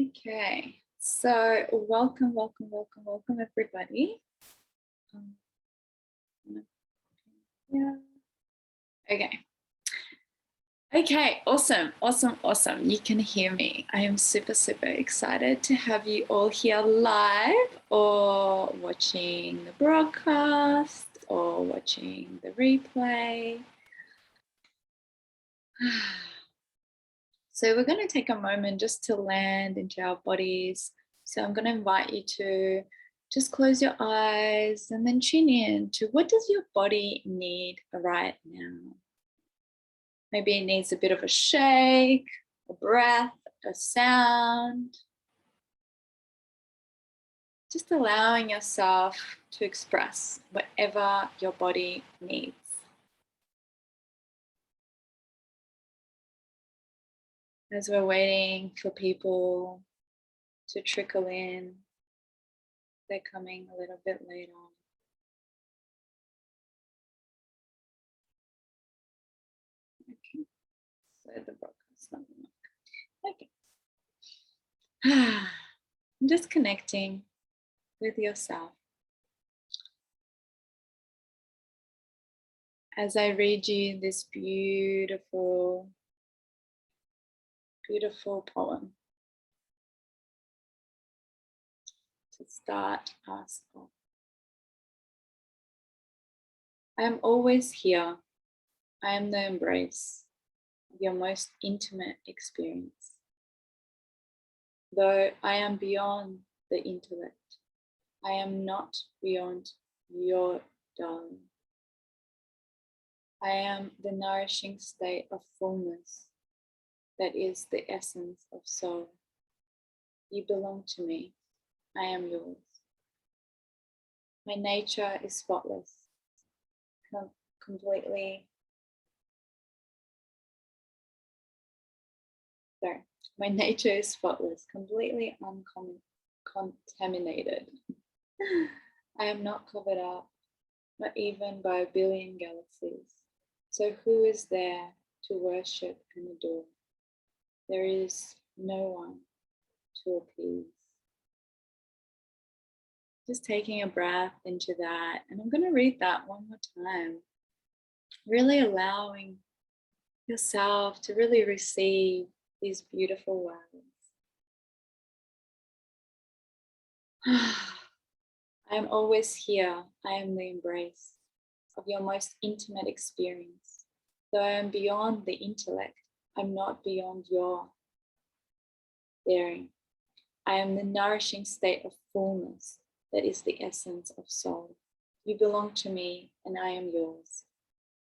Okay, so welcome everybody. Um, yeah. Okay, awesome. You can hear me. I am super excited to have you all here live or watching the broadcast or watching the replay. So we're going to take a moment just to land into our bodies. So I'm going to invite you to just close your eyes and then tune in to what does your body need right now? Maybe it needs a bit of a shake, a breath, a sound. Just allowing yourself to express whatever your body needs. As we're waiting for people to trickle in, they're coming a little bit later. Okay, so the broadcast not okay. I'm just connecting with yourself. As I read you this beautiful poem to start us off. I am always here. I am the embrace of your most intimate experience. Though I am beyond the intellect, I am not beyond your darling. I am the nourishing state of fullness that is the essence of soul. You belong to me. I am yours. My nature is spotless, completely. Sorry. My nature is spotless, completely uncontaminated. I am not covered up, not even by a billion galaxies. So who is there to worship and adore? There is no one to appease. Just taking a breath into that. And I'm going to read that one more time. Really allowing yourself to really receive these beautiful words. I am always here. I am the embrace of your most intimate experience. Though I am beyond the intellect, I'm not beyond your daring. I am the nourishing state of fullness that is the essence of soul. You belong to me and I am yours.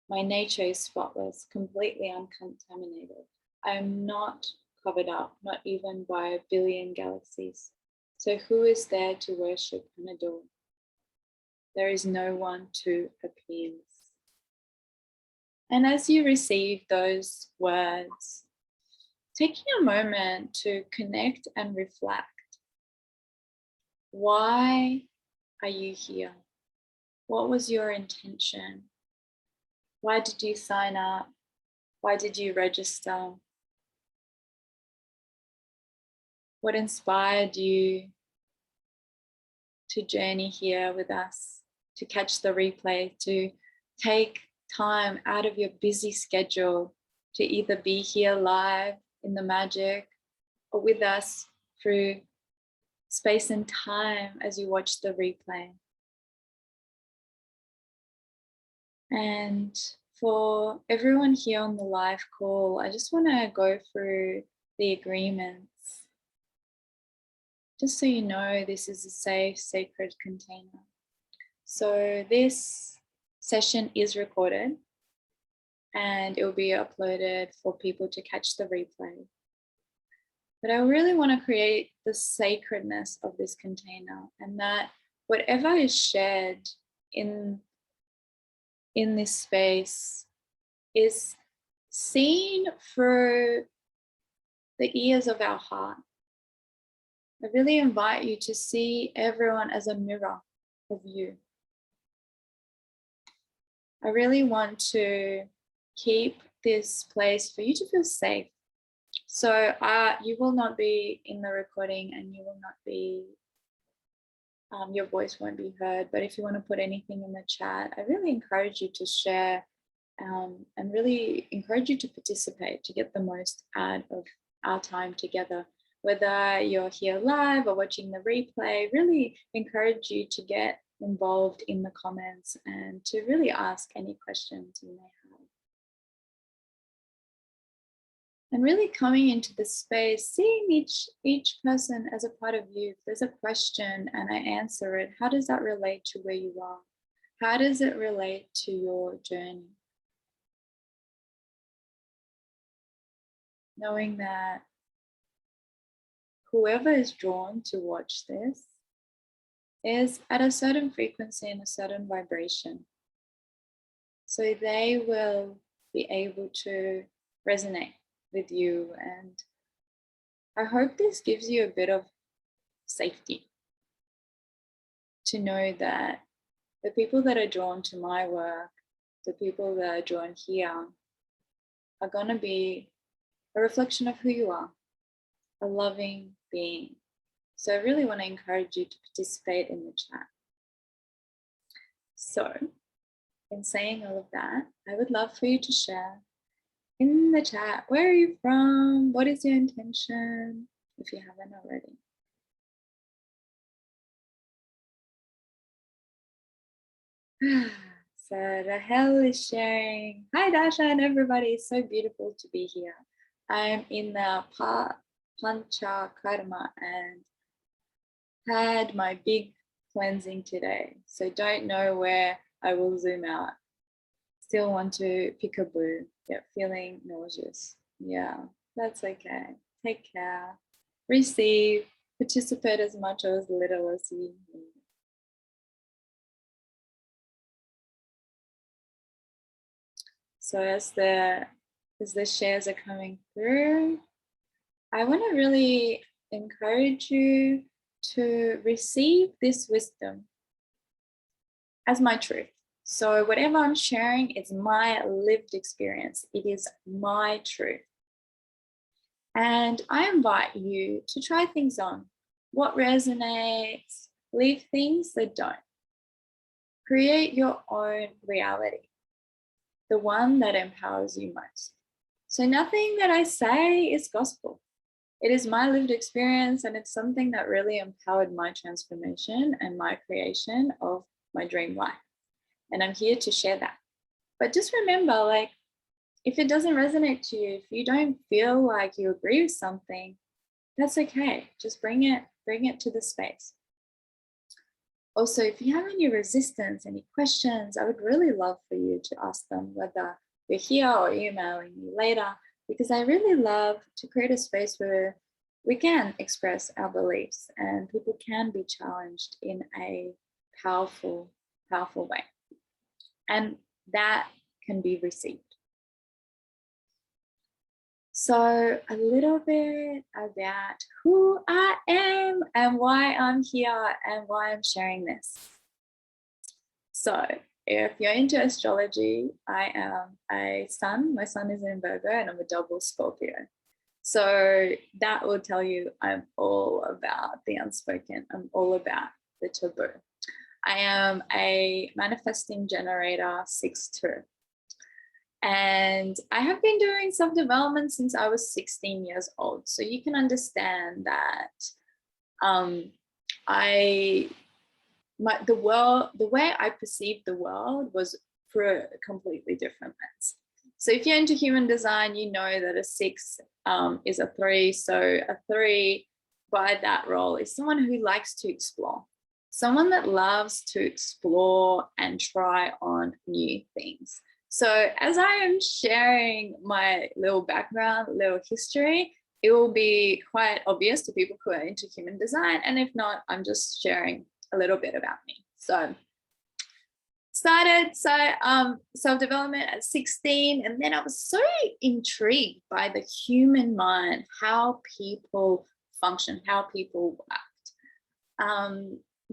My nature is spotless, completely uncontaminated. I am not covered up, not even by a billion galaxies. So who is there to worship and adore? There is no one to appease. And as you receive those words, taking a moment to connect and reflect. Why are you here? What was your intention? Why did you sign up? Why did you register? What inspired you to journey here with us, to catch the replay, to take time out of your busy schedule to either be here live in the magic or with us through space and time as you watch the replay? And for everyone here on the live call, I just want to go through the agreements. Just so you know, this is a safe, sacred container. So this session is recorded and it will be uploaded for people to catch the replay. But I really want to create the sacredness of this container, and that whatever is shared in this space is seen through the ears of our heart. I really invite you to see everyone as a mirror of you. I really want to keep this place for you to feel safe. So you will not be in the recording, and you will not be, your voice won't be heard. But if you want to put anything in the chat, I really encourage you to share, and really encourage you to participate to get the most out of our time together. Whether you're here live or watching the replay, really encourage you to get involved in the comments and to really ask any questions you may have. And really coming into the space, seeing each person as a part of you. If there's a question and I answer it, how does that relate to where you are? How does it relate to your journey? Knowing that whoever is drawn to watch this is at a certain frequency and a certain vibration. So they will be able to resonate with you. And I hope this gives you a bit of safety to know that the people that are drawn to my work, the people that are drawn here, are going to be a reflection of who you are, a loving being. So I really want to encourage you to participate in the chat. So in saying all of that, I would love for you to share in the chat, where are you from? What is your intention, if you haven't already? So Rahel is sharing. Hi Dasha and everybody, it's so beautiful to be here. I'm in the Pancha Karma and had my big cleansing today. So don't know where I will zoom out. Still want to pick a boo, yet feeling nauseous. Yeah, that's okay. Take care. Receive, participate as much or as little as you need. So as the shares are coming through, I want to really encourage you to receive this wisdom as my truth. So whatever I'm sharing is my lived experience. It is my truth. And I invite you to try things on. What resonates, leave things that don't. Create your own reality, the one that empowers you most. So nothing that I say is gospel. It is my lived experience, and it's something that really empowered my transformation and my creation of my dream life. And I'm here to share that. But just remember, like, if it doesn't resonate to you, if you don't feel like you agree with something, that's okay. Just bring it to the space. Also, if you have any resistance, any questions, I would really love for you to ask them, whether you're here or emailing me later, because I really love to create a space where we can express our beliefs and people can be challenged in a powerful, powerful way. And that can be received. So a little bit about who I am and why I'm here and why I'm sharing this. So if you're into astrology, I am a sun. My sun is in Virgo and I'm a double Scorpio. So that will tell you I'm all about the unspoken. I'm all about the taboo. I am a manifesting generator 6/2. And I have been doing self-development since I was 16 years old. So you can understand that the way I perceived the world was through a completely different lens. So if you're into human design, you know that a 6 is a 3. So a 3 by that role is someone who likes to explore, someone that loves to explore and try on new things. So as I am sharing my little background, little history, it will be quite obvious to people who are into human design. And if not, I'm just sharing a little bit about me. So started self-development at 16, and then I was so intrigued by the human mind, how people function, how people act.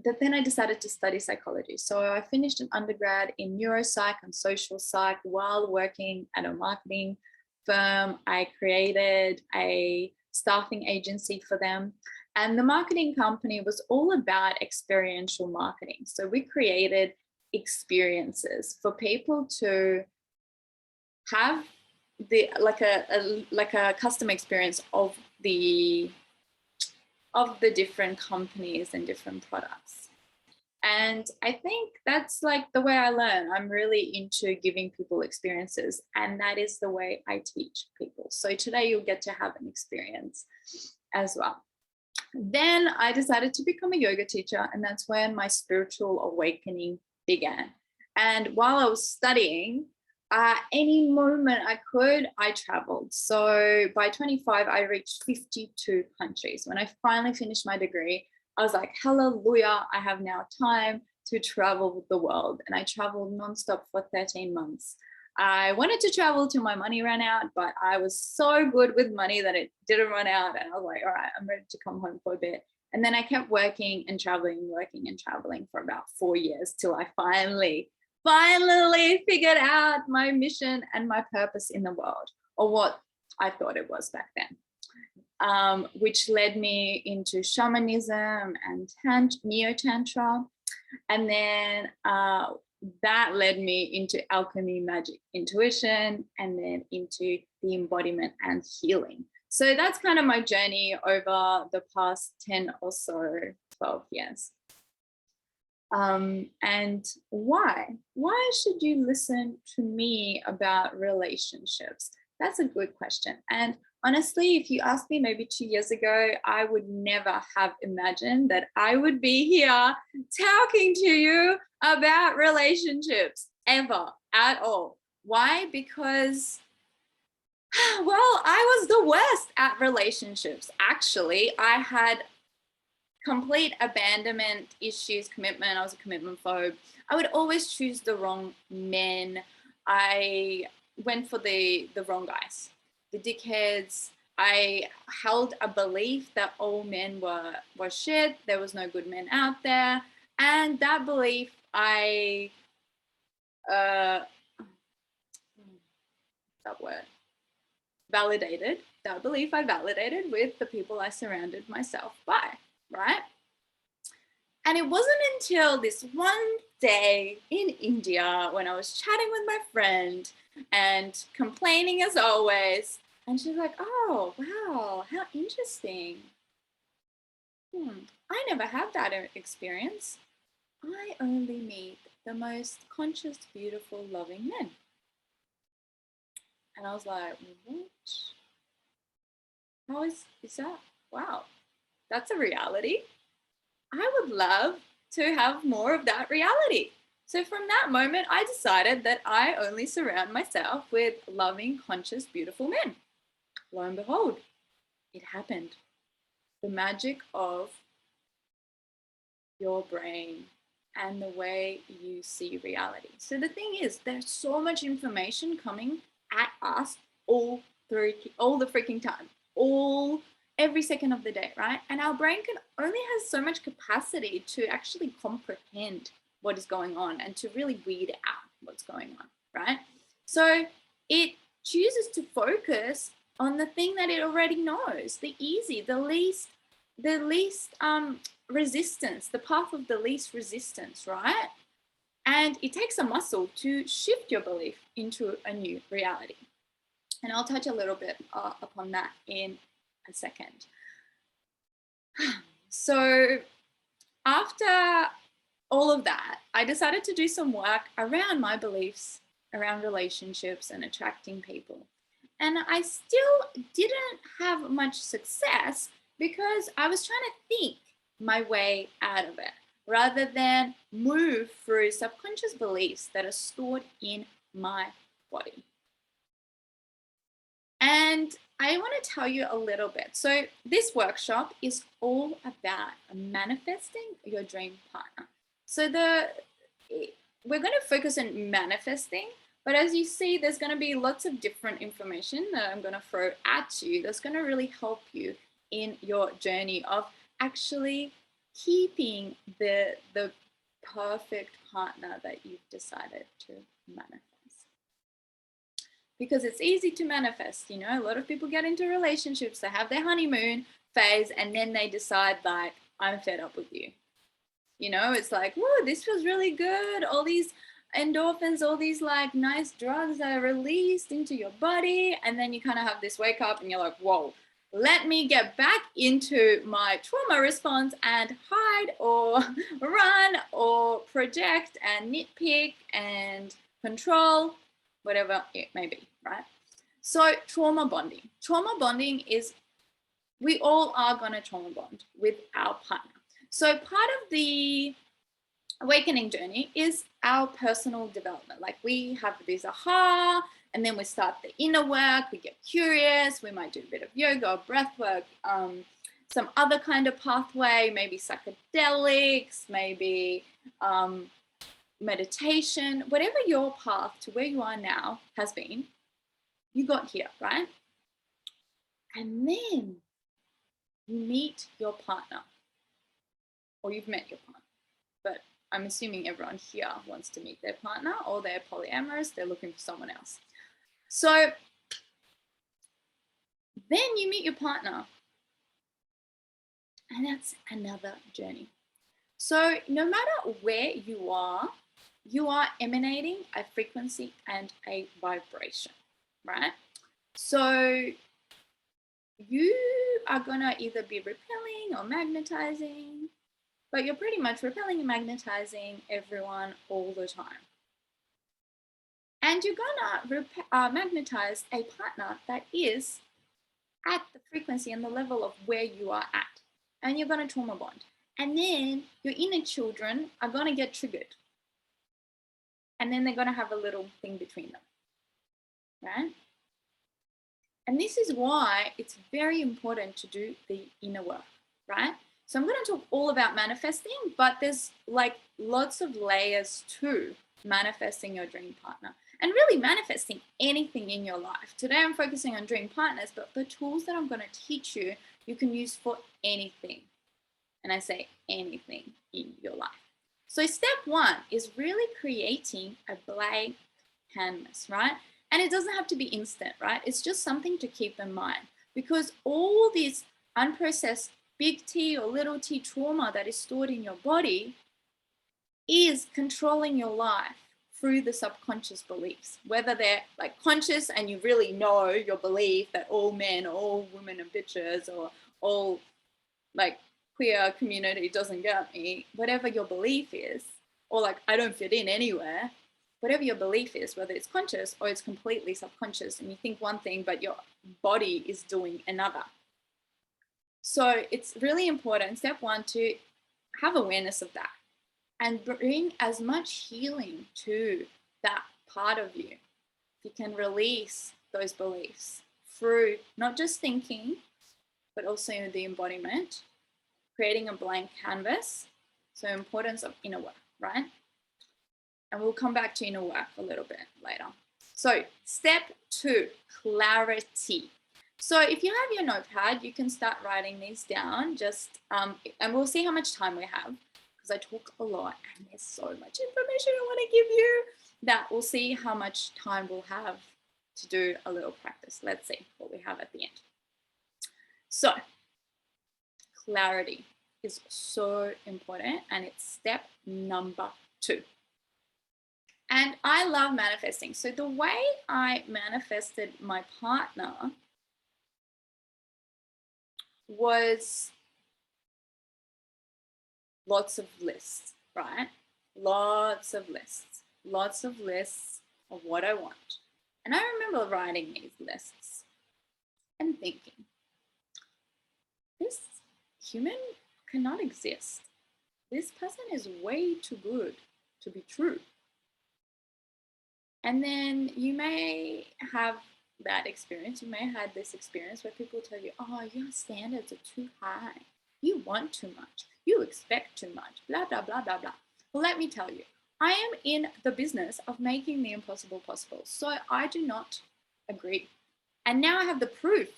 That then I decided to study psychology. So I finished an undergrad in neuropsych and social psych while working at a marketing firm. I created a staffing agency for them. And the marketing company was all about experiential marketing. So we created experiences for people to have like a custom experience of the different companies and different products. And I think that's like the way I learn. I'm really into giving people experiences, and that is the way I teach people. So today you'll get to have an experience as well. Then I decided to become a yoga teacher, and that's when my spiritual awakening began. And while I was studying, any moment I could, I traveled. So by 25, I reached 52 countries. When I finally finished my degree, I was like, hallelujah, I have now time to travel the world. And I traveled nonstop for 13 months. I wanted to travel till my money ran out, but I was so good with money that it didn't run out. And I was like, all right, I'm ready to come home for a bit. And then I kept working and traveling for about 4 years till I finally figured out my mission and my purpose in the world, or what I thought it was back then, which led me into shamanism and neo-tantra. And then that led me into alchemy, magic, intuition, and then into the embodiment and healing. So that's kind of my journey over the past 10 or so, 12 years. And why? Why should you listen to me about relationships? That's a good question. And honestly, if you asked me maybe 2 years ago, I would never have imagined that I would be here talking to you about relationships ever at all. Why? Because, well, I was the worst at relationships. Actually, I had complete abandonment issues, commitment. I was a commitment phobe. I would always choose the wrong men. I went for the wrong guys, the dickheads. I held a belief that all men were shit. There was no good men out there. And that belief that word, validated. That belief I validated with the people I surrounded myself by, right? And it wasn't until this one day in India when I was chatting with my friend and complaining as always, and she's like, oh, wow, how interesting. I never had that experience. I only meet the most conscious, beautiful, loving men. And I was like, what? How is that? Wow, that's a reality. I would love to have more of that reality. So from that moment, I decided that I only surround myself with loving, conscious, beautiful men. Lo and behold, it happened. The magic of your brain and the way you see reality. So the thing is, there's so much information coming at us all the freaking time, every second of the day, right? And our brain only has so much capacity to actually comprehend what is going on and to really weed out what's going on, right? So it chooses to focus on the thing that it already knows, the easy, the least resistance, the path of the least resistance, right? And it takes a muscle to shift your belief into a new reality. And I'll touch a little bit upon that in a second. So after all of that, I decided to do some work around my beliefs around relationships and attracting people. And I still didn't have much success because I was trying to think my way out of it rather than move through subconscious beliefs that are stored in my body. And I want to tell you a little bit. So this workshop is all about manifesting your dream partner. So we're going to focus on manifesting, but as you see, there's going to be lots of different information that I'm going to throw at you that's going to really help you in your journey of actually keeping the perfect partner that you've decided to manifest. because it's easy to manifest. You know, a lot of people get into relationships, they have their honeymoon phase, and then they decide, like, I'm fed up with you. You know, it's like, whoa, this feels really good. All these endorphins, all these like nice drugs that are released into your body. And then you kind of have this wake up and you're like, whoa, let me get back into my trauma response and hide or run or project and nitpick and control, whatever it may be, right? So trauma bonding. Trauma bonding is, we all are going to trauma bond with our partner. So part of the awakening journey is our personal development. Like we have this aha, and then we start the inner work, we get curious, we might do a bit of yoga or breath work, some other kind of pathway, maybe psychedelics, maybe meditation, whatever your path to where you are now has been, you got here, right? And then you meet your partner, or you've met your partner, but I'm assuming everyone here wants to meet their partner, or they're polyamorous, they're looking for someone else. So then you meet your partner, and that's another journey. So no matter where you are emanating a frequency and a vibration, right? So you are gonna either be repelling or magnetizing, but you're pretty much repelling and magnetizing everyone all the time. And you're gonna magnetize a partner that is at the frequency and the level of where you are at. And you're gonna trauma bond. And then your inner children are gonna get triggered. And then they're gonna have a little thing between them, right? And this is why it's very important to do the inner work, right? So I'm going to talk all about manifesting, but there's like lots of layers to manifesting your dream partner and really manifesting anything in your life. Today I'm focusing on dream partners, but the tools that I'm going to teach you, you can use for anything. And I say anything in your life. So step one is really creating a blank canvas, right? And it doesn't have to be instant, right? It's just something to keep in mind, because all this unprocessed big T or little t trauma that is stored in your body is controlling your life through the subconscious beliefs, whether they're like conscious and you really know your belief that all men, all women are bitches, or all like queer community doesn't get me, whatever your belief is, or like I don't fit in anywhere. Whatever your belief is, whether it's conscious or it's completely subconscious, and you think one thing, but your body is doing another. So it's really important, step one, to have awareness of that and bring as much healing to that part of you. You can release those beliefs through not just thinking, but also the embodiment, creating a blank canvas. So importance of inner work, right? And we'll come back to inner work a little bit later. So step two, clarity. So if you have your notepad, you can start writing these down, and we'll see how much time we have, because I talk a lot and there's so much information I want to give you that we'll see how much time we'll have to do a little practice. Let's see what we have at the end. So clarity is so important, and it's step number two. And I love manifesting. So the way I manifested my partner was lots of lists, right? Lots of lists of what I want. And I remember writing these lists and thinking, this human cannot exist. This person is way too good to be true. And then you may have that experience. You may have had this experience where people tell you, oh, your standards are too high. You want too much. You expect too much. Blah, blah, blah, blah, blah. Well, let me tell you, I am in the business of making the impossible possible. So I do not agree. And now I have the proof.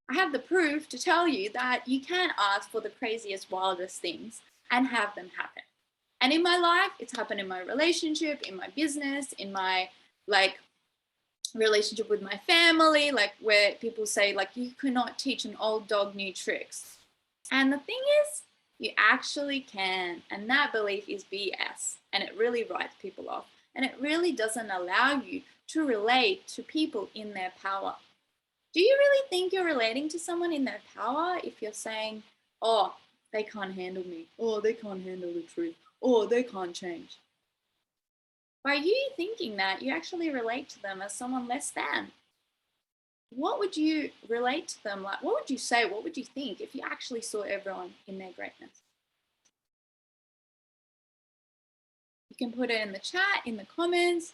I have the proof to tell you that you can ask for the craziest, wildest things and have them happen. And in my life, it's happened in my relationship, in my business, in my relationship with my family, like where people say like you cannot teach an old dog new tricks. And the thing is, you actually can. And that belief is BS. And it really writes people off. And it really doesn't allow you to relate to people in their power. Do you really think you're relating to someone in their power if you're saying, oh, they can't handle me, or they can't handle the truth, or they can't change? By you thinking that, you actually relate to them as someone less than. What would you relate to them like? What would you say? What would you think if you actually saw everyone in their greatness? You can put it in the chat, in the comments,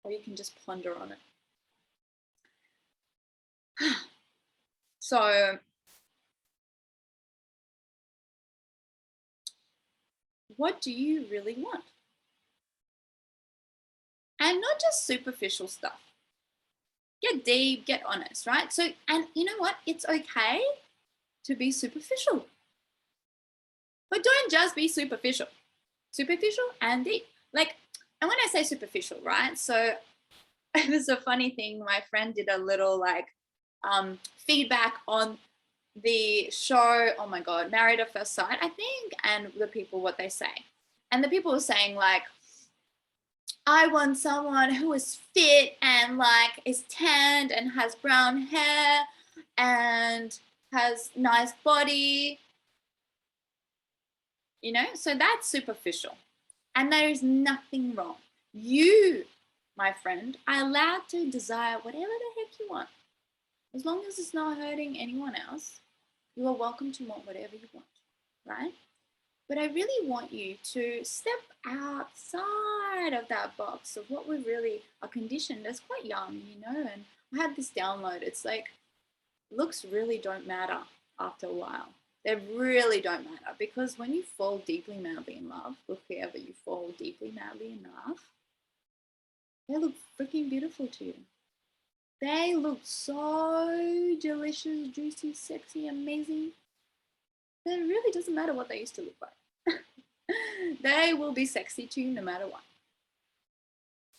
or you can just ponder on it. So, what do you really want? And not just superficial stuff. Get deep, get honest, right? So, and you know what? It's okay to be superficial. But don't just be superficial. Superficial and deep. Like, and when I say superficial, right? So it was a funny thing. My friend did a little like feedback on the show, oh my God, Married at First Sight, I think, and the people, what they say. And the people were saying like, I want someone who is fit and like is tanned and has brown hair and has nice body, you know, so that's superficial. And there is nothing wrong. You, my friend, are allowed to desire whatever the heck you want. As long as it's not hurting anyone else, you are welcome to want whatever you want, right? But I really want you to step outside of that box of what we really are conditioned as quite young, you know, and I had this download. It's like, looks really don't matter after a while. They really don't matter, because when you fall deeply, madly in love with whoever you fall deeply, madly in love, they look freaking beautiful to you. They look so delicious, juicy, sexy, amazing. That it really doesn't matter what they used to look like. They will be sexy to you no matter what.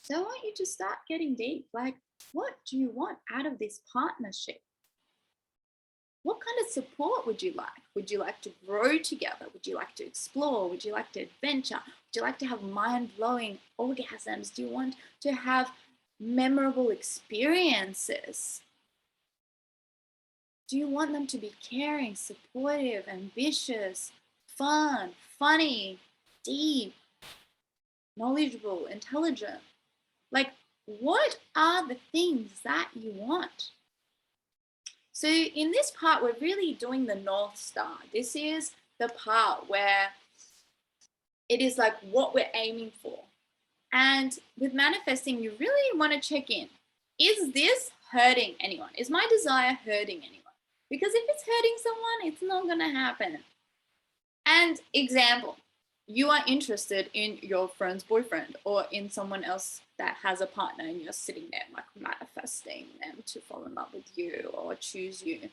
So I want you to start getting deep. Like, what do you want out of this partnership? What kind of support would you like? Would you like to grow together? Would you like to explore? Would you like to adventure? Would you like to have mind-blowing orgasms? Do you want to have memorable experiences? Do you want them to be caring, supportive, ambitious, fun, funny, deep, knowledgeable, intelligent? Like, what are the things that you want? So in this part, we're really doing the North Star. This is the part where it is like what we're aiming for. And with manifesting, you really want to check in. Is this hurting anyone? Is my desire hurting anyone? Because if it's hurting someone, it's not going to happen. And example, you are interested in your friend's boyfriend or in someone else that has a partner, and you're sitting there like manifesting them to fall in love with you or choose you.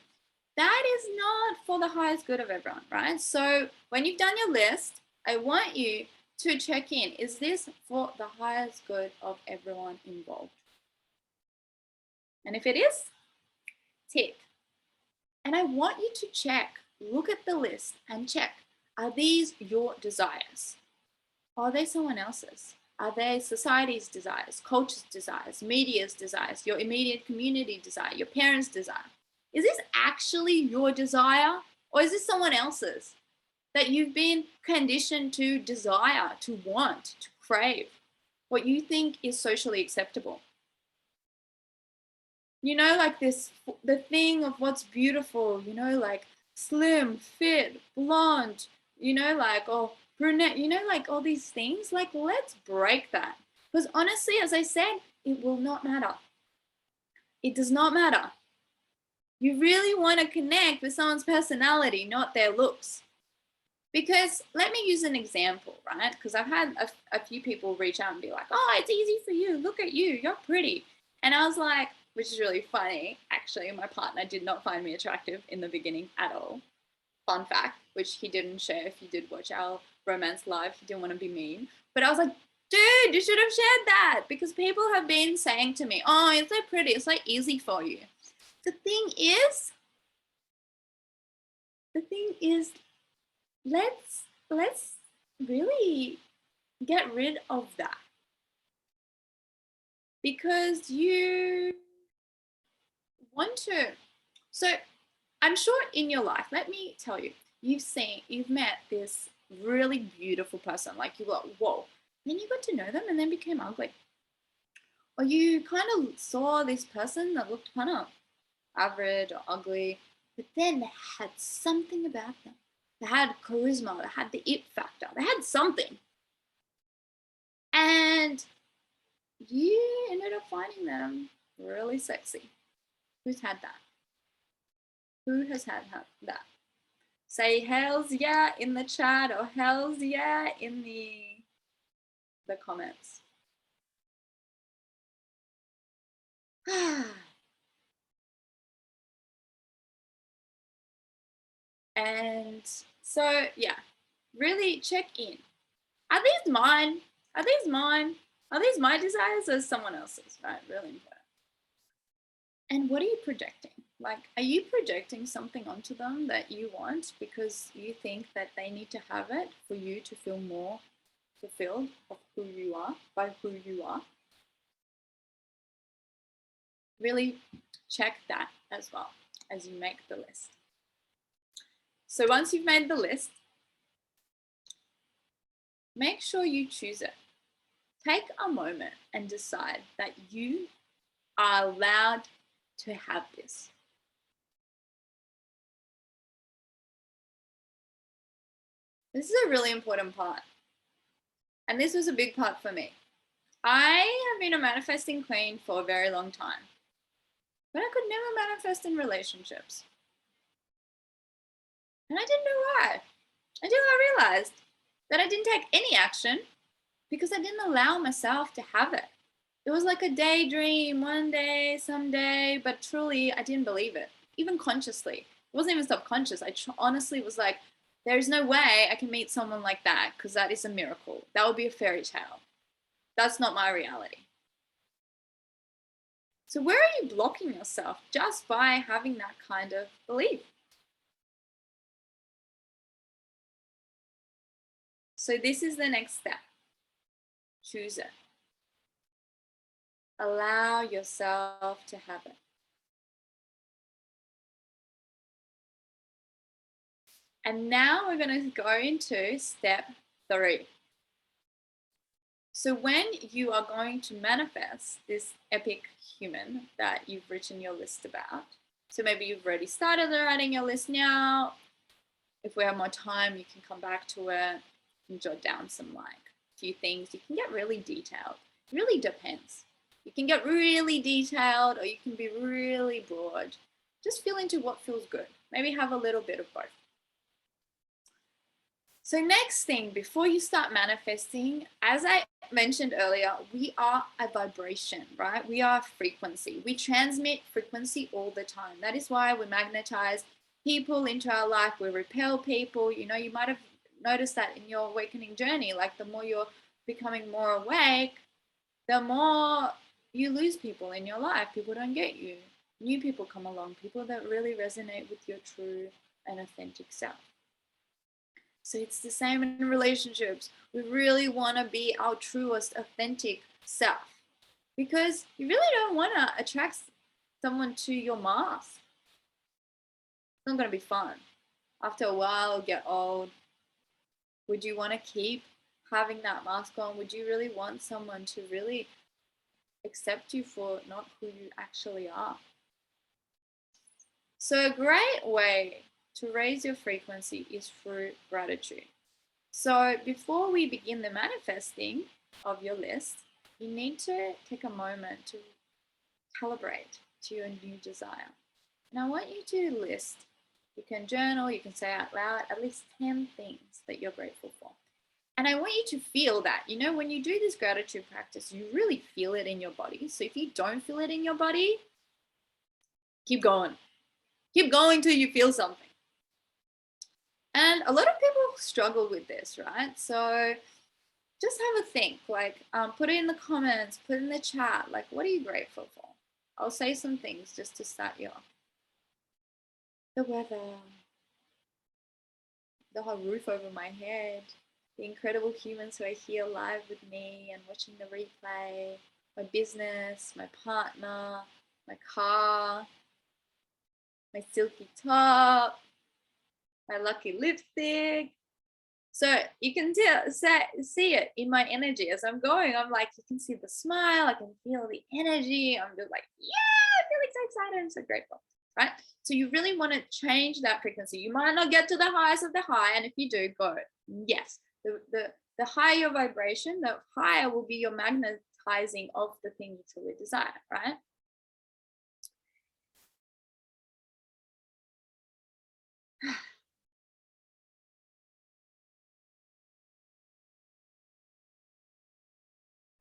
That is not for the highest good of everyone, right? So when you've done your list, I want you to check in. Is this for the highest good of everyone involved? And if it is, tick. And I want you to check, look at the list and check, are these your desires? Are they someone else's? Are they society's desires, culture's desires, media's desires, your immediate community desire, your parents' desire? Is this actually your desire, or is this someone else's that you've been conditioned to desire, to want, to crave, what you think is socially acceptable? You know, like this, the thing of what's beautiful, you know, like slim, fit, blonde, you know, like, oh, brunette, you know, like all these things. Like, let's break that. Because honestly, as I said, it will not matter. It does not matter. You really want to connect with someone's personality, not their looks. Because let me use an example, right? Because I've had a few people reach out and be like, oh, it's easy for you. Look at you. You're pretty. And I was like, which is really funny. Actually, my partner did not find me attractive in the beginning at all. Fun fact, which he didn't share if you did watch our romance live. He didn't want to be mean. But I was like, Dude, you should have shared that because people have been saying to me, oh, it's so pretty. It's so easy for you. The thing is, let's really get rid of that because you want to. So I'm sure in your life, let me tell you, you've met this really beautiful person. Like you got, whoa. Then you got to know them and then became ugly. Or you kind of saw this person that looked kind of average or ugly, but then they had something about them. They had charisma, they had the it factor, they had something. And you ended up finding them really sexy. Who's had that? Who has had that? Say hells yeah in the chat or hells yeah in the comments. And so, yeah, really check in. Are these mine? Are these mine? Are these my desires or someone else's? Right, really important. And what are you projecting? Like, are you projecting something onto them that you want because you think that they need to have it for you to feel more fulfilled of who you are, by who you are? Really check that as well as you make the list. So once you've made the list, make sure you choose it. Take a moment and decide that you are allowed to have this. This is a really important part. And this was a big part for me. I have been a manifesting queen for a very long time, but I could never manifest in relationships. And I didn't know why until I realized that I didn't take any action because I didn't allow myself to have it. It was like a daydream one day, someday, but truly I didn't believe it, even consciously. It wasn't even subconscious. I honestly was like, there's no way I can meet someone like that because that is a miracle. That would be a fairy tale. That's not my reality. So where are you blocking yourself just by having that kind of belief? So this is the next step. Choose it. Allow yourself to have it. And now we're going to go into step 3. So when you are going to manifest this epic human that you've written your list about, so maybe you've already started writing your list now. If we have more time, you can come back to it and jot down some few things. You can get really detailed. It really depends. You can get really detailed or you can be really broad. Just feel into what feels good. Maybe have a little bit of both. So next thing, before you start manifesting, as I mentioned earlier, we are a vibration, right? We are a frequency. We transmit frequency all the time. That is why we magnetize people into our life. We repel people. You know, you might have noticed that in your awakening journey. Like the more you're becoming more awake, the more you lose people in your life. People don't get you. New people come along, people that really resonate with your true and authentic self. So it's the same in relationships. We really want to be our truest, authentic self because you really don't want to attract someone to your mask. It's not going to be fun. After a while, it'll get old. Would you want to keep having that mask on? Would you really want someone to really accept you for not who you actually are? So a great way to raise your frequency is through gratitude. So before we begin the manifesting of your list, you need to take a moment to calibrate to your new desire. And I want you to list, you can journal, you can say out loud, at least 10 things that you're grateful for. And I want you to feel that. You know, when you do this gratitude practice, you really feel it in your body. So if you don't feel it in your body, keep going. Keep going till you feel something. And a lot of people struggle with this, right? So just have a think, like put it in the comments, put it in the chat, like what are you grateful for? I'll say some things just to start you off. The weather, the whole roof over my head, the incredible humans who are here live with me and watching the replay, my business, my partner, my car, my silky top, my lucky lipstick. So you can see it in my energy as I'm going. I'm like, you can see the smile, I can feel the energy. I'm just like, yeah, I'm feeling so excited. I'm so grateful, right? So you really want to change that frequency. You might not get to the highest of the high, and if you do, go. Yes, the higher your vibration, the higher will be your magnetizing of the thing you truly desire, right?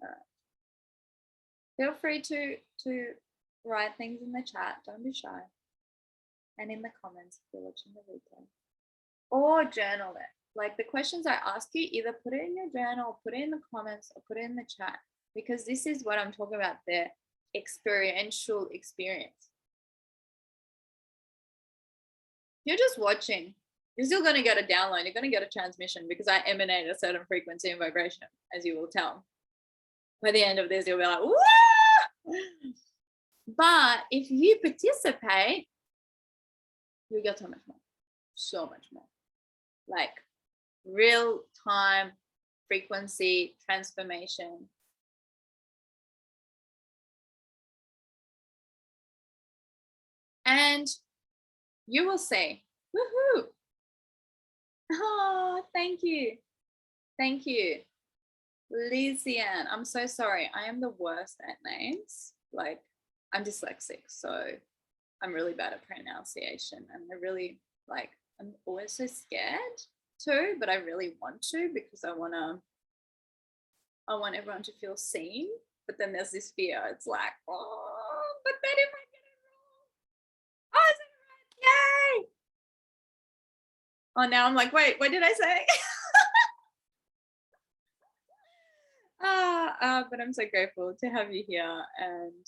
All right. Feel free to write things in the chat. Don't be shy. And in the comments if you're watching the replay. Or journal it. Like the questions I ask you, either put it in your journal, put it in the comments, or put it in the chat. Because this is what I'm talking about, the experiential experience. You're just watching. You're still going to get a download. You're going to get a transmission because I emanate a certain frequency and vibration, as you will tell. By the end of this, you'll be like, woo! But if you participate, you'll get so much more. So much more. Like real time frequency transformation. And you will say, woohoo! Oh, thank you. Thank you. Lysiane, I'm so sorry. I am the worst at names. Like, I'm dyslexic, so I'm really bad at pronunciation. And I really, like, I'm always so scared to, but I really want to because I want everyone to feel seen. But then there's this fear. It's like, oh, but then if I get it wrong, oh, is it right? Yay! Oh, now I'm like, wait, what did I say? But I'm so grateful to have you here and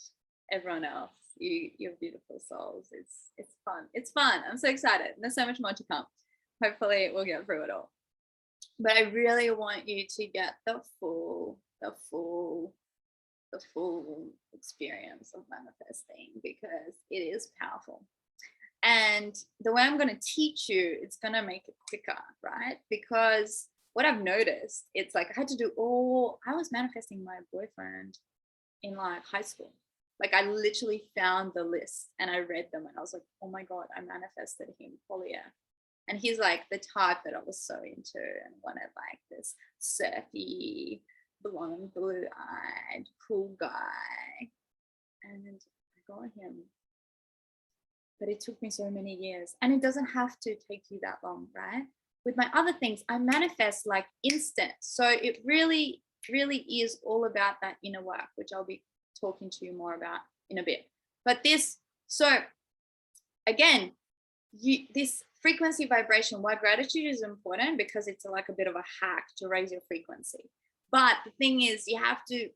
everyone else. You're beautiful souls. It's fun. It's fun. I'm so excited. There's so much more to come. Hopefully we'll get through it all. But I really want you to get the full experience of manifesting because it is powerful. And the way I'm going to teach you, it's going to make it quicker, right? Because what I've noticed, it's like I was manifesting my boyfriend in like high school. Like I literally found the list and I read them and I was like, oh my God, I manifested him, Polya. And he's like the type that I was so into and wanted, like this surfy, blonde, blue-eyed, cool guy. And I got him. But it took me so many years. And it doesn't have to take you that long, right? With my other things, I manifest like instant. So it really, really is all about that inner work, which I'll be talking to you more about in a bit. But so again, this frequency vibration, why gratitude is important, because it's like a bit of a hack to raise your frequency. But the thing is, you have to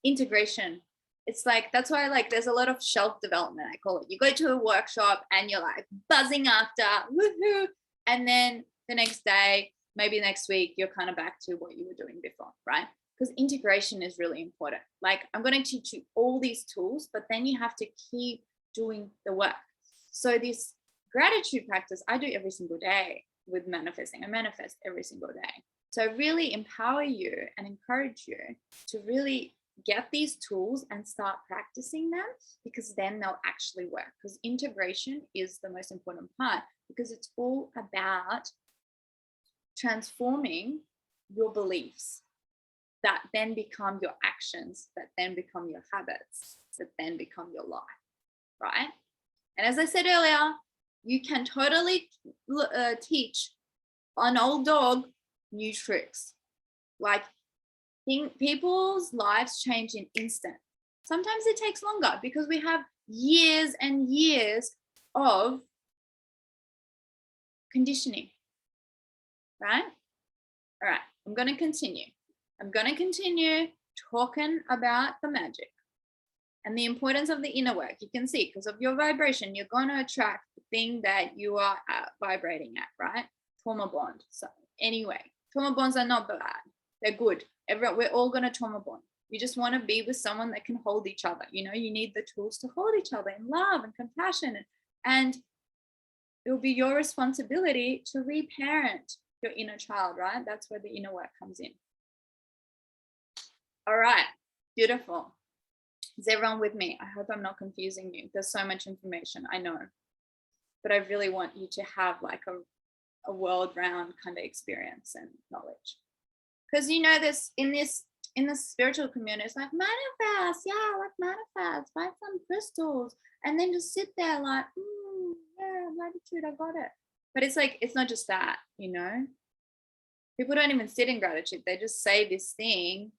integration. It's like, that's why like there's a lot of shelf development, I call it. You go to a workshop and you're like buzzing after, woohoo. And then the next day, maybe next week, you're kind of back to what you were doing before, right? Because integration is really important. Like I'm going to teach you all these tools, but then you have to keep doing the work. So this gratitude practice I do every single day with manifesting. I manifest every single day. So I really empower you and encourage you to really get these tools and start practicing them, because then they'll actually work. Because integration is the most important part, because it's all about transforming your beliefs that then become your actions, that then become your habits, that then become your life, right? And as I said earlier, you can totally teach an old dog new tricks. Like people's lives change in instant. Sometimes it takes longer because we have years and years of conditioning, right? All right, I'm going to continue. I'm going to continue talking about the magic and the importance of the inner work. You can see, because of your vibration, you're going to attract the thing that you are vibrating at, right? Trauma bond. So anyway, trauma bonds are not bad. They're good. We're all going to trauma bond. You just want to be with someone that can hold each other. You know, you need the tools to hold each other in love and compassion. And it will be your responsibility to reparent your inner child, right? That's where the inner work comes in. All right, beautiful. Is everyone with me? I hope I'm not confusing you. There's so much information, I know. But I really want you to have like a world-round kind of experience and knowledge. Because you know this in the spiritual community, it's like manifest, yeah, like manifest, buy some crystals, and then just sit there like, yeah, gratitude, I got it. But it's like, it's not just that, you know. People don't even sit in gratitude. They just say this thing,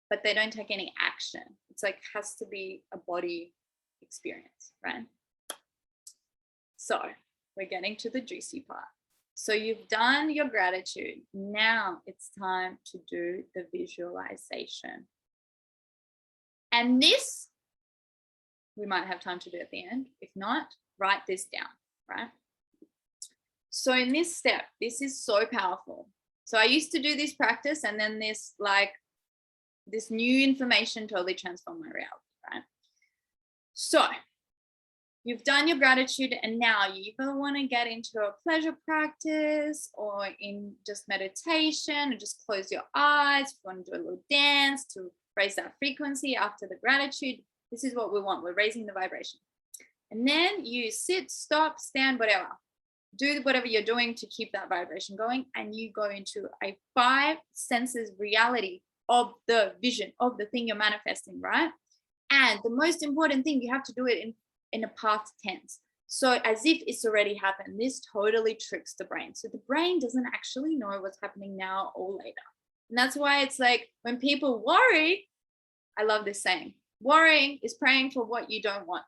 but they don't take any action. It's like, has to be a body experience, right? So we're getting to the juicy part. So you've done your gratitude. Now it's time to do the visualization. And this, we might have time to do at the end. If not, write this down, right? So in this step, this is so powerful. So I used to do this practice, and then this new information totally transformed my reality, right? So you've done your gratitude, and now you either want to get into a pleasure practice or in just meditation, or just close your eyes. If you want to do a little dance to raise that frequency after the gratitude, this is what we want. We're raising the vibration. And then you sit, stop, stand, whatever. Do whatever you're doing to keep that vibration going, and you go into a 5 senses reality of the vision of the thing you're manifesting, right? And the most important thing, you have to do it in a past tense. So as if it's already happened. This totally tricks the brain. So the brain doesn't actually know what's happening now or later. And that's why it's like when people worry, I love this saying, worrying is praying for what you don't want.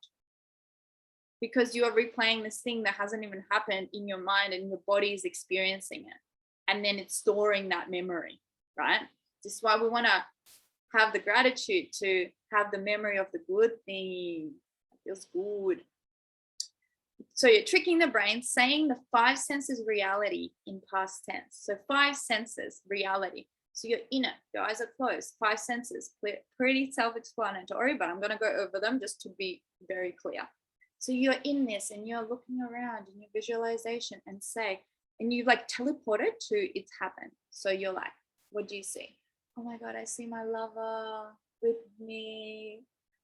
Because you are replaying this thing that hasn't even happened in your mind, and your body is experiencing it. And then it's storing that memory, right? This is why we want to have the gratitude, to have the memory of the good thing. It feels good. So you're tricking the brain, saying the 5 senses reality in past tense. So 5 senses reality. So you're in it, your eyes are closed, 5 senses, pretty self-explanatory, but I'm going to go over them just to be very clear. So you're in this and you're looking around in your visualization and say, and you've like teleported to it's happened. So you're like, what do you see? Oh my God, I see my lover with me,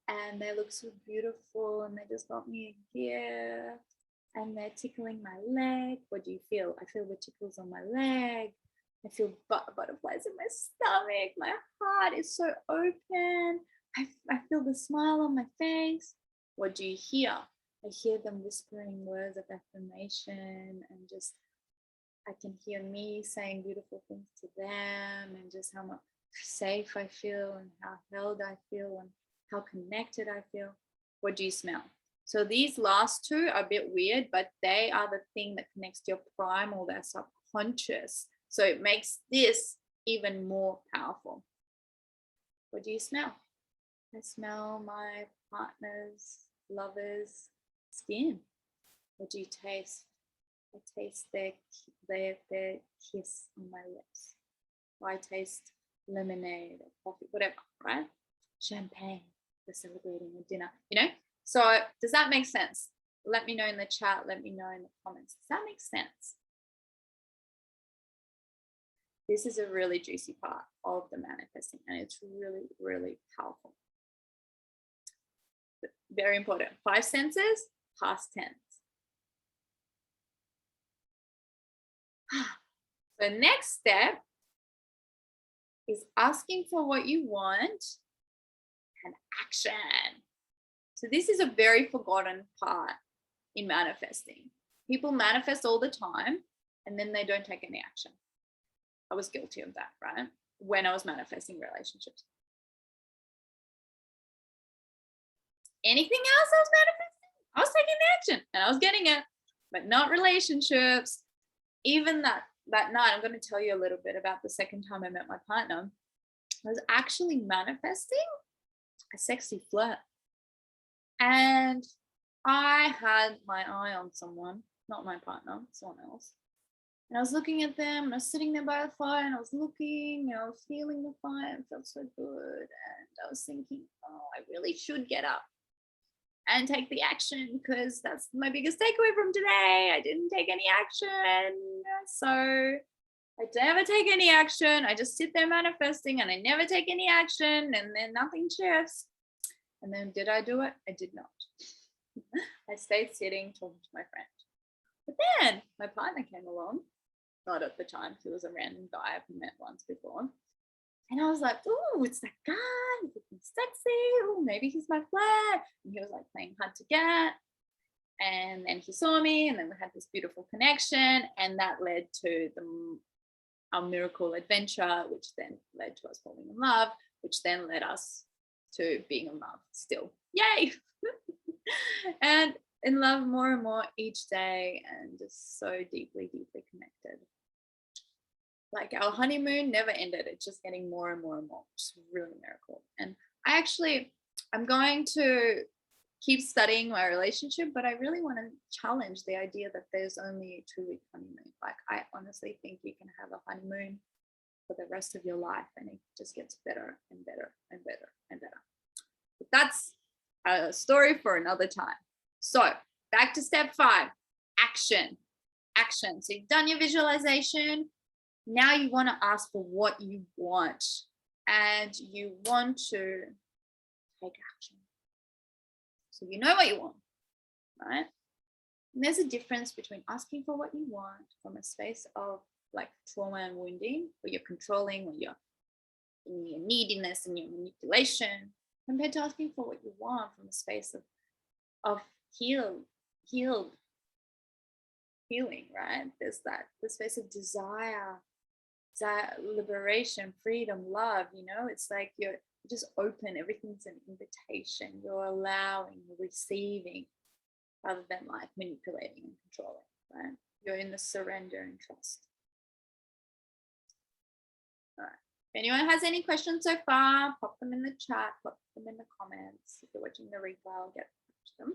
and they look so beautiful, and they just got me a gift, and they're tickling my leg. What do you feel? I feel the tickles on my leg. I feel butterflies in my stomach. My heart is so open. I feel the smile on my face. What do you hear? I hear them whispering words of affirmation, and just I can hear me saying beautiful things to them, and just how much safe I feel, and how held I feel, and how connected I feel. What do you smell? So these last 2 are a bit weird, but they are the thing that connects to your primal, their subconscious. So it makes this even more powerful. What do you smell? I smell my partner's, lover's skin. What do you taste? I taste their kiss on my lips. Or I taste lemonade or coffee, whatever, right? Champagne, we're celebrating a dinner, you know? So does that make sense? Let me know in the chat, let me know in the comments. Does that make sense? This is a really juicy part of the manifesting, and it's really, really powerful. But very important. 5 senses, past tense. So next step is asking for what you want and action. So this is a very forgotten part in manifesting. People manifest all the time and then they don't take any action. I was guilty of that, right? When I was manifesting relationships. Anything else I was manifesting, I was taking the action and I was getting it, but not relationships. Even that night, I'm going to tell you a little bit about the second time I met my partner. I was actually manifesting a sexy flirt. And I had my eye on someone, not my partner, someone else. And I was looking at them, and I was sitting there by the fire, and I was looking, and I was feeling the fire, and it felt so good. And I was thinking, oh, I really should get up and take the action, because that's my biggest takeaway from today. I didn't take any action. So I never take any action. I just sit there manifesting, and I never take any action, and then nothing shifts. And then did I do it? I did not. I stayed sitting talking to my friend. But then my partner came along. Not at the time, he was a random guy I've met once before. And I was like, oh, it's that guy. He's looking sexy. Oh, maybe he's my flirt. And he was like playing hard to get. And then he saw me, and then we had this beautiful connection. And that led to our miracle adventure, which then led to us falling in love, which then led us to being in love still. Yay! And in love more and more each day, and just so deeply, deeply connected. Like our honeymoon never ended. It's just getting more and more and more. It's really a miracle. And I'm going to keep studying my relationship, but I really want to challenge the idea that there's only a 2-week honeymoon. Like, I honestly think you can have a honeymoon for the rest of your life, and it just gets better and better and better and better. But that's a story for another time. So back to step 5, action. So you've done your visualization. Now you want to ask for what you want, and you want to take action. So you know what you want, right? And there's a difference between asking for what you want from a space of like trauma and wounding, where you're controlling, or you're in your neediness and your manipulation, compared to asking for what you want from a space of healing, right? There's the space of desire, liberation, freedom, love. It's like you're just open. Everything's an invitation. You're allowing, you're receiving, rather than like manipulating and controlling, right? You're in the surrender and trust. All right. If anyone has any questions so far, pop them in the chat, pop them in the comments. If you're watching the replay, I'll get to them.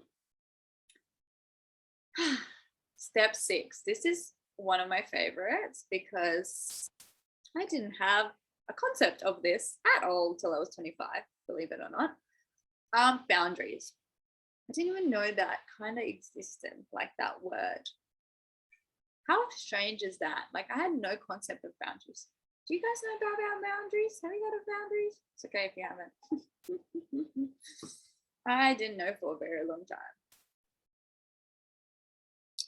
Step 6. This is one of my favorites, because I didn't have a concept of this at all till I was 25, believe it or not. Boundaries. I didn't even know that kind of existed, like that word. How strange is that? Like, I had no concept of boundaries. Do you guys know about boundaries? Have you heard of boundaries? It's okay if you haven't. I didn't know for a very long time.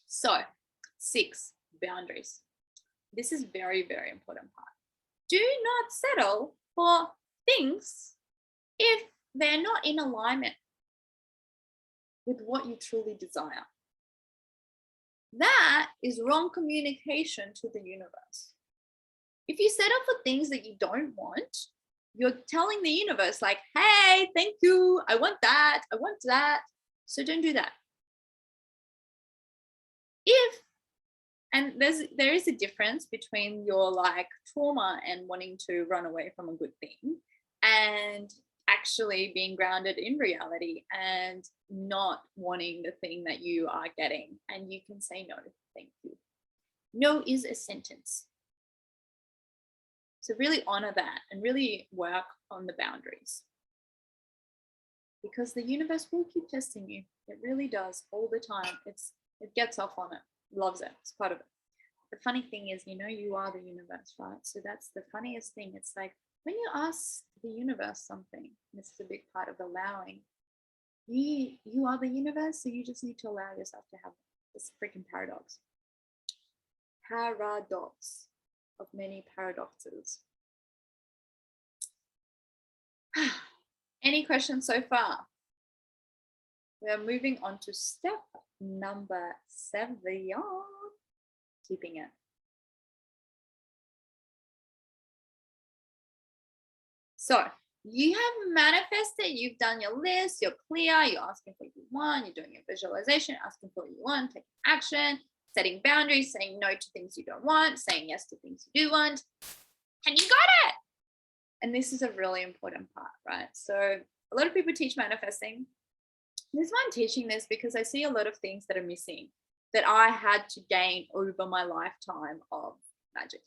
So, 6, boundaries. This is very, very important part. Do not settle for things if they're not in alignment with what you truly desire. That is wrong communication to the universe. If you settle for things that you don't want, you're telling the universe like, hey, thank you, I want that, so don't do that. And there is a difference between your like trauma and wanting to run away from a good thing, and actually being grounded in reality and not wanting the thing that you are getting. And you can say no, thank you. No is a sentence. So really honor that and really work on the boundaries, because the universe will keep testing you. It really does, all the time. It gets off on it. Loves it. It's part of it. The funny thing is, you are the universe, right? So that's the funniest thing. It's like when you ask the universe something, this is a big part of allowing, you are the universe, so you just need to allow yourself to have this freaking paradox of many paradoxes. Any questions so far? We are moving on to step number 7. Keeping it. So you have manifested, you've done your list, you're clear, you're asking for what you want, you're doing your visualization, asking for what you want, taking action, setting boundaries, saying no to things you don't want, saying yes to things you do want, and you got it. And this is a really important part, right? So a lot of people teach manifesting. This is why I'm teaching this, because I see a lot of things that are missing that I had to gain over my lifetime of magic.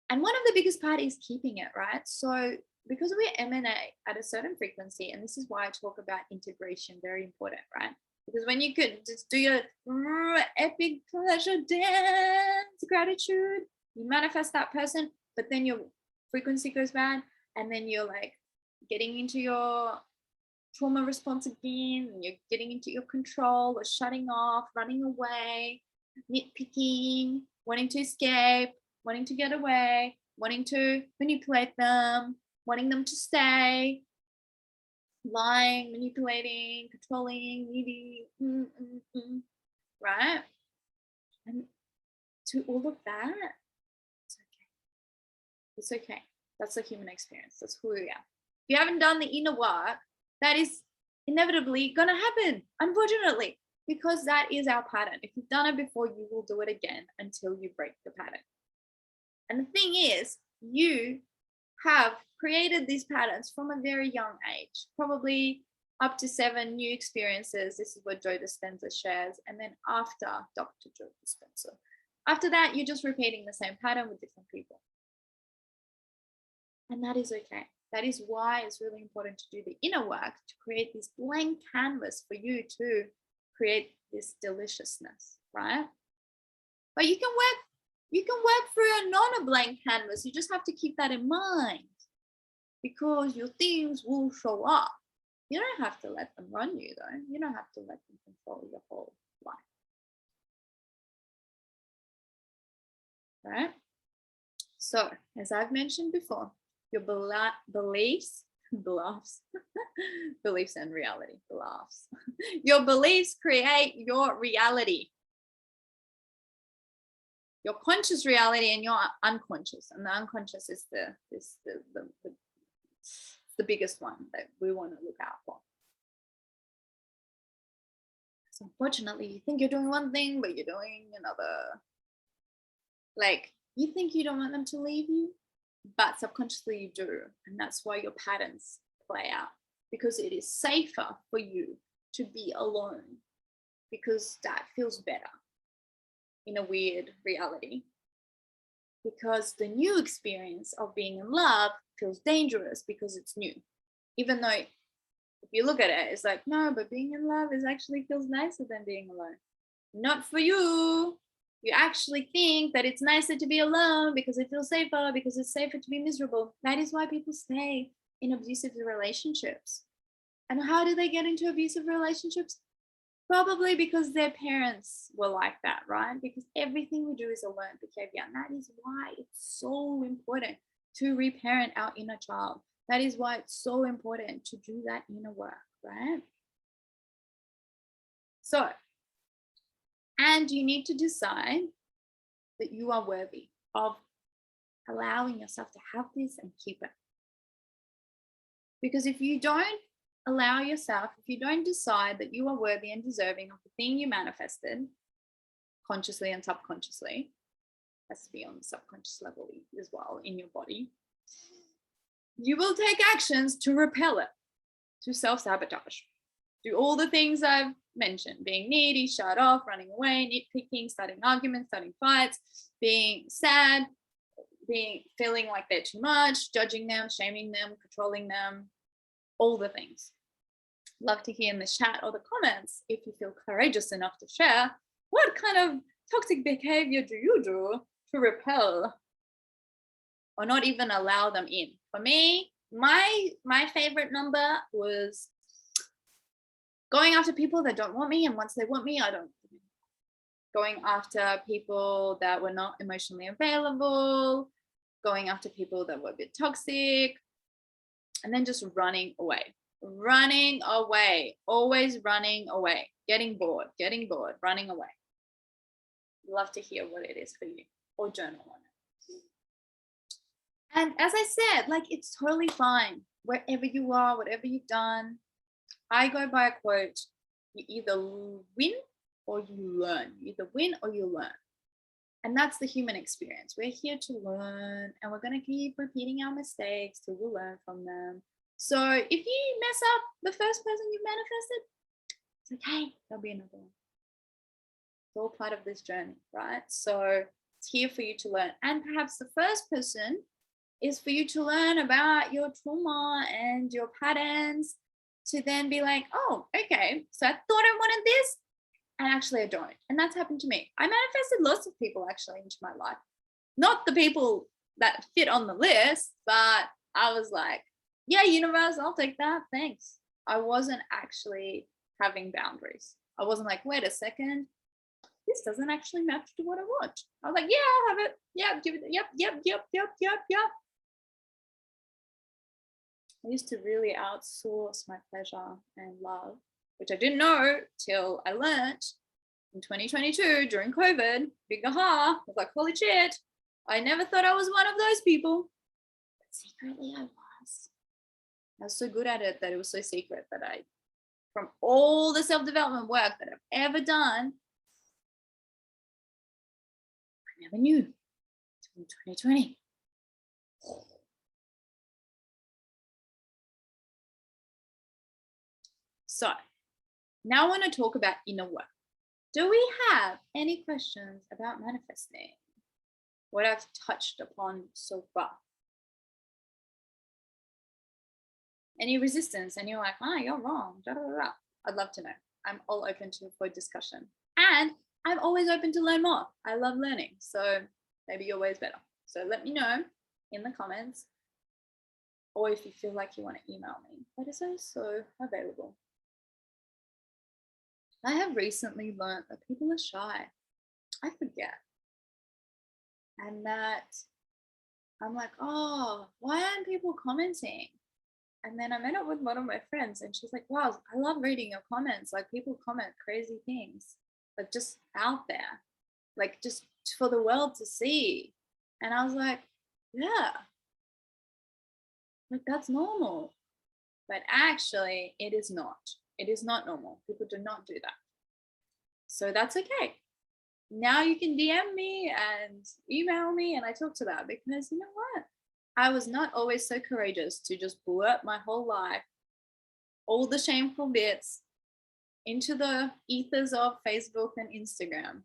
And one of the biggest part is keeping it, right? So because we emanate at a certain frequency, and this is why I talk about integration, very important, right? Because when you could just do your epic pleasure dance, gratitude, you manifest that person, but then your frequency goes bad, and then you're like getting into your trauma response again, and you're getting into your control or shutting off, running away, nitpicking, wanting to escape, wanting to get away, wanting to manipulate them, wanting them to stay, lying, manipulating, controlling, needy, right? And to all of that, it's okay. It's okay. That's the human experience. That's who we are. If you haven't done the inner work, that is inevitably going to happen, unfortunately, because that is our pattern. If you've done it before, you will do it again until you break the pattern. And the thing is, you have created these patterns from a very young age, probably up to 7 new experiences. This is what Joe Dispenza shares. And then after Dr. Joe Dispenza, after that, you're just repeating the same pattern with different people. And that is okay. That is why it's really important to do the inner work, to create this blank canvas for you to create this deliciousness, right? But you can work through a non-blank canvas. You just have to keep that in mind, because your things will show up. You don't have to let them run you, though. You don't have to let them control your whole life. Right? So, as I've mentioned before, your beliefs and reality, your beliefs create your reality, your conscious reality and your unconscious. And the unconscious is the biggest one that we want to look out for. So unfortunately, you think you're doing one thing, but you're doing another. Like, you think you don't want them to leave you, but subconsciously you do. And that's why your patterns play out, because it is safer for you to be alone, because that feels better in a weird reality. Because the new experience of being in love feels dangerous because it's new. Even though if you look at it, it's like, no, but being in love is actually feels nicer than being alone. Not for you. You actually think that it's nicer to be alone because it feels safer, because it's safer to be miserable. That is why people stay in abusive relationships. And how do they get into abusive relationships? Probably because their parents were like that, right? Because everything we do is a learned behavior. And that is why it's so important to reparent our inner child. That is why it's so important to do that inner work, right? So, and you need to decide that you are worthy of allowing yourself to have this and keep it. Because if you don't allow yourself, if you don't decide that you are worthy and deserving of the thing you manifested, consciously and subconsciously, has to be on the subconscious level as well in your body, you will take actions to repel it, to self-sabotage. Do all the things I've mentioned: being needy, shut off, running away, nitpicking, starting arguments, starting fights, being sad, feeling like they're too much, judging them, shaming them, controlling them, all the things. Love to hear in the chat or the comments, if you feel courageous enough to share, what kind of toxic behavior do you do to repel or not even allow them in? For me, my favorite number was going after people that don't want me, and once they want me, I don't. Going after people that were not emotionally available, going after people that were a bit toxic, and then just running away, always running away, getting bored, running away. Love to hear what it is for you, or journal on it. And as I said, like, it's totally fine wherever you are, whatever you've done. I go by a quote: you either win or you learn. You either win or you learn. And that's the human experience. We're here to learn, and we're going to keep repeating our mistakes till we learn from them. So if you mess up the first person you manifested, it's okay, there'll be another one. It's all part of this journey, right? So it's here for you to learn. And perhaps the first person is for you to learn about your trauma and your patterns, to then be like, oh, okay, so I thought I wanted this, and actually I don't. And that's happened to me. I manifested lots of people actually into my life. Not the people that fit on the list, but I was like, yeah, universe, I'll take that. Thanks. I wasn't actually having boundaries. I wasn't like, wait a second, this doesn't actually match to what I want. I was like, yeah, I'll have it. Yeah, give it. Yep. I used to really outsource my pleasure and love, which I didn't know till I learned in 2022 during COVID. Big aha. I was like, holy shit, I never thought I was one of those people. But secretly I was. I was so good at it that it was so secret that from all the self-development work that I've ever done, I never knew until 2020. So now I want to talk about inner work. Do we have any questions about manifesting? What I've touched upon so far? Any resistance? And you're like, you're wrong. Da, da, da, da. I'd love to know. I'm all open for discussion. And I'm always open to learn more. I love learning. So maybe your way is better. So let me know in the comments, or if you feel like you want to email me. That is also available. I have recently learned that people are shy. I forget. And that I'm like, oh, why aren't people commenting? And then I met up with one of my friends and she's like, wow, I love reading your comments. Like, people comment crazy things, like just out there, like just for the world to see. And I was like, yeah, like that's normal. But actually it is not. It is not normal. People do not do that. So that's okay. Now you can DM me and email me and I talk to that, because you know what? I was not always so courageous to just blurt my whole life, all the shameful bits, into the ethers of Facebook and Instagram.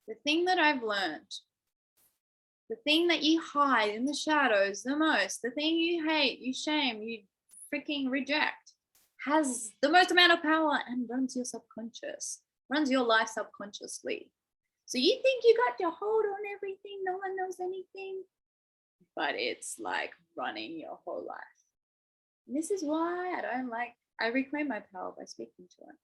The thing that I've learned, the thing that you hide in the shadows the most, the thing you hate, you shame, you freaking reject, has the most amount of power and runs your subconscious, runs your life subconsciously. So you think you got your hold on everything, no one knows anything, but it's like running your whole life. And this is why I reclaim my power by speaking to it.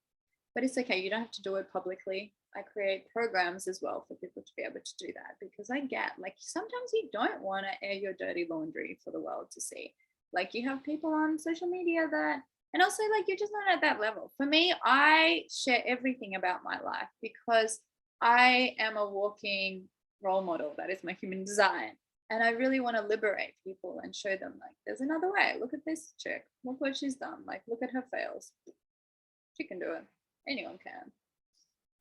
But it's okay, you don't have to do it publicly. I create programs as well for people to be able to do that, because I get, like, sometimes you don't want to air your dirty laundry for the world to see. Like, you have people on social media that, and also like, you're just not at that level. For me, I share everything about my life because I am a walking role model. That is my human design. And I really want to liberate people and show them, like, there's another way. Look at this chick. Look what she's done. Like, look at her fails. She can do it. Anyone can.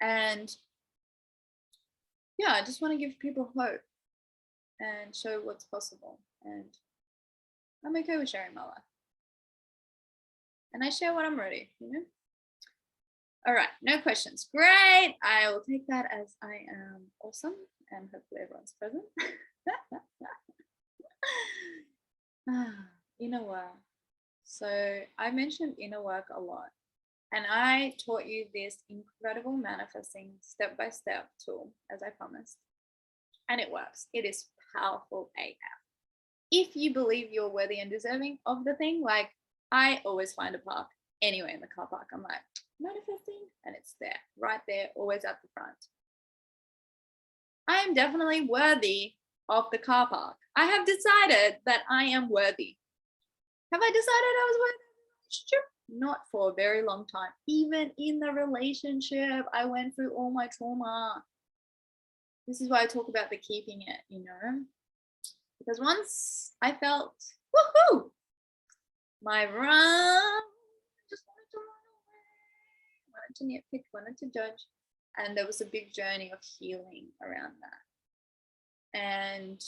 And yeah, I just want to give people hope and show what's possible. And I'm okay with sharing my life. And I share when I'm ready, you know? All right, no questions. Great. I will take that as I am awesome, and hopefully everyone's present. Inner work. So I mentioned inner work a lot. And I taught you this incredible manifesting step-by-step tool, as I promised. And it works. It is powerful AF. If you believe you're worthy and deserving of the thing, like, I always find a park anywhere in the car park. I'm like, manifesting, and it's there, right there, always at the front. I am definitely worthy of the car park. I have decided that I am worthy. Have I decided I was worthy of the relationship? Not for a very long time. Even in the relationship, I went through all my trauma. This is why I talk about the keeping it, you know, because once I felt, woohoo, my run, just wanted to run away, wanted to nitpick, wanted to judge. And there was a big journey of healing around that. And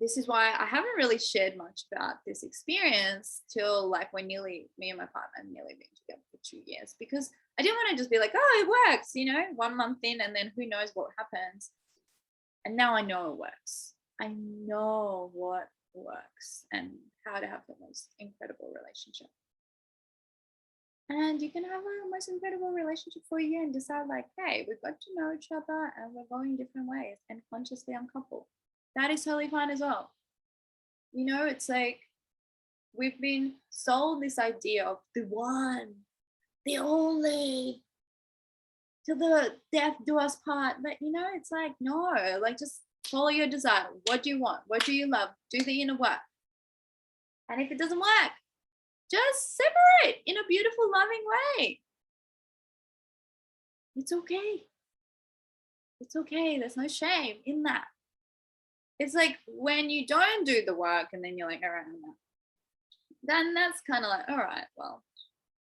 this is why I haven't really shared much about this experience till like me and my partner nearly been together for 2 years, because I didn't want to just be like, oh, it works, 1 month in, and then who knows what happens. And now I know it works. I know what works and how to have the most incredible relationship. And you can have a most incredible relationship for a year and decide like, hey, we've got to know each other and we're going different ways and consciously uncouple. That is totally fine as well. It's like we've been sold this idea of the one, the only, till the death do us part. But it's like, no, like just follow your desire. What do you want? What do you love? Do the inner work. And if it doesn't work, just separate in a beautiful, loving way. It's okay. It's okay. There's no shame in that. It's like when you don't do the work and then you're like, all right, then that's kind of like, all right, well,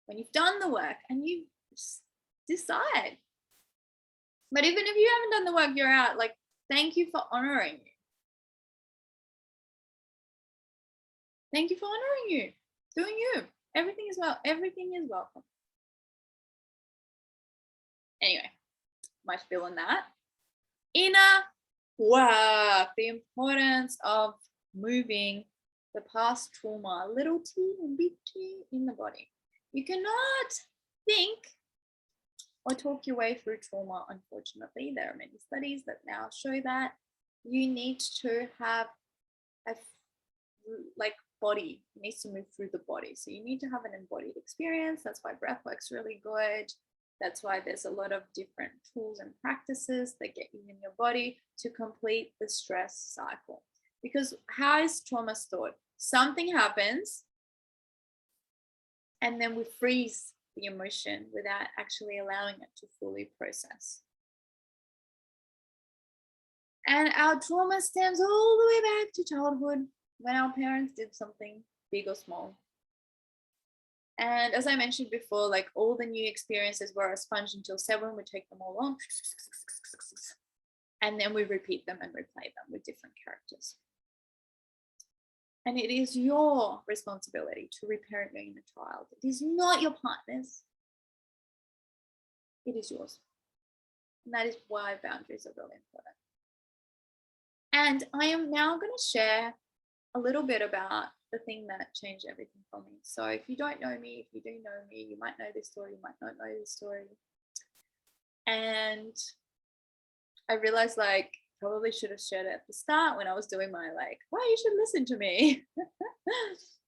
when you've done the work and you decide. But even if you haven't done the work, you're out. Like, thank you for honoring you. Thank you for honoring you. Doing you. Everything is well. Everything is welcome. Anyway, my spiel on that. Inner work. The importance of moving the past trauma, little t and big T, in the body. You cannot think or talk your way through trauma, unfortunately. There are many studies that now show that you need to have a body. It needs to move through the body. So you need to have an embodied experience. That's why breath work's really good. That's why there's a lot of different tools and practices that get you in your body to complete the stress cycle. Because how is trauma stored? Something happens and then we freeze the emotion without actually allowing it to fully process. And our trauma stems all the way back to childhood, when our parents did something big or small. And as I mentioned before, like all the new experiences were a sponge until 7, we take them all on, and then we repeat them and replay them with different characters. And it is your responsibility to reparent your inner child. It is not your partner's. It is yours. And that is why boundaries are really important. And I am now going to share a little bit about the thing that changed everything for me. So if you don't know me, if you do know me, you might know this story, you might not know this story. And I realized like probably should have shared it at the start when I was doing my like, well, you should listen to me.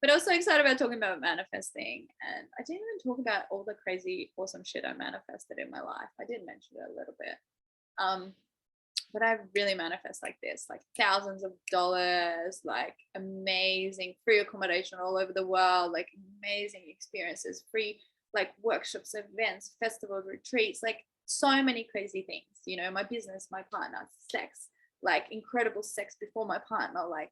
But I was so excited about talking about manifesting. And I didn't even talk about all the crazy, awesome shit I manifested in my life. I did mention it a little bit. But I really manifest like this, like thousands of dollars, like amazing free accommodation all over the world, like amazing experiences, free like workshops, events, festivals, retreats, like so many crazy things, my business, my partner, sex, like incredible sex before my partner, like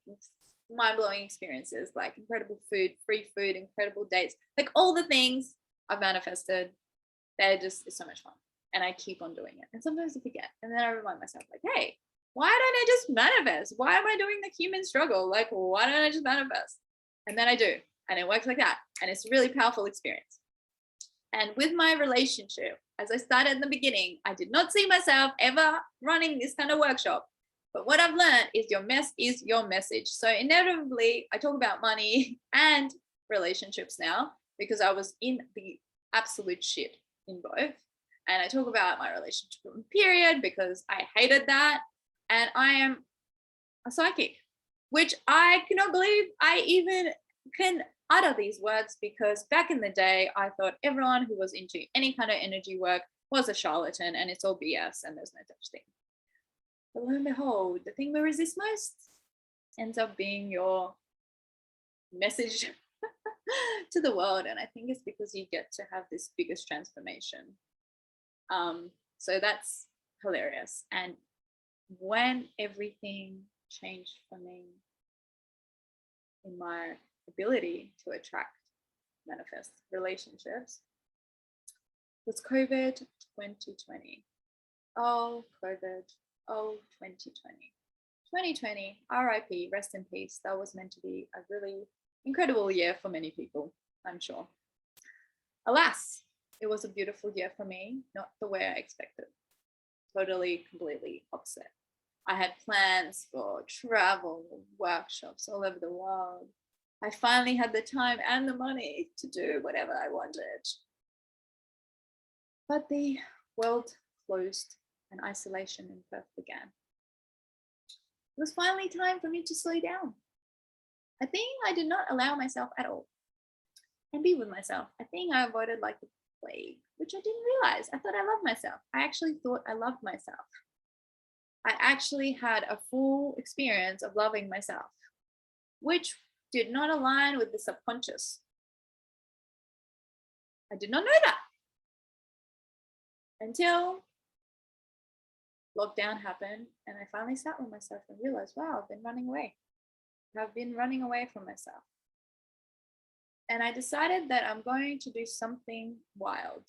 mind-blowing experiences, like incredible food, free food, incredible dates, like all the things I've manifested. It's so much fun. And I keep on doing it. And sometimes I forget. And then I remind myself like, hey, why don't I just manifest? Why am I doing the human struggle? Like, why don't I just manifest? And then I do. And it works like that. And it's a really powerful experience. And with my relationship, as I started in the beginning, I did not see myself ever running this kind of workshop. But what I've learned is your mess is your message. So inevitably, I talk about money and relationships now because I was in the absolute shit in both. And I talk about my relationship period because I hated that. And I am a psychic, which I cannot believe I even can utter these words, because back in the day, I thought everyone who was into any kind of energy work was a charlatan and it's all BS and there's no such thing. But lo and behold, the thing we resist most ends up being your message to the world. And I think it's because you get to have this biggest transformation. So that's hilarious. And when everything changed for me in my ability to attract, manifest relationships, was COVID, 2020. Oh, COVID. Oh, 2020. 2020, RIP, rest in peace. That was meant to be a really incredible year for many people, I'm sure. Alas, it was a beautiful year for me, not the way I expected. Totally, completely opposite. I had plans for travel, workshops all over the world. I finally had the time and the money to do whatever I wanted. But the world closed and isolation and birth began. It was finally time for me to slow down. I think I did not allow myself at all and be with myself. I think I avoided like the plague, which I didn't realize. I thought I loved myself. I actually thought I loved myself. I actually had a full experience of loving myself, which did not align with the subconscious. I did not know that until lockdown happened and I finally sat with myself and realized, wow, I've been running away. I've been running away from myself. And I decided that I'm going to do something wild.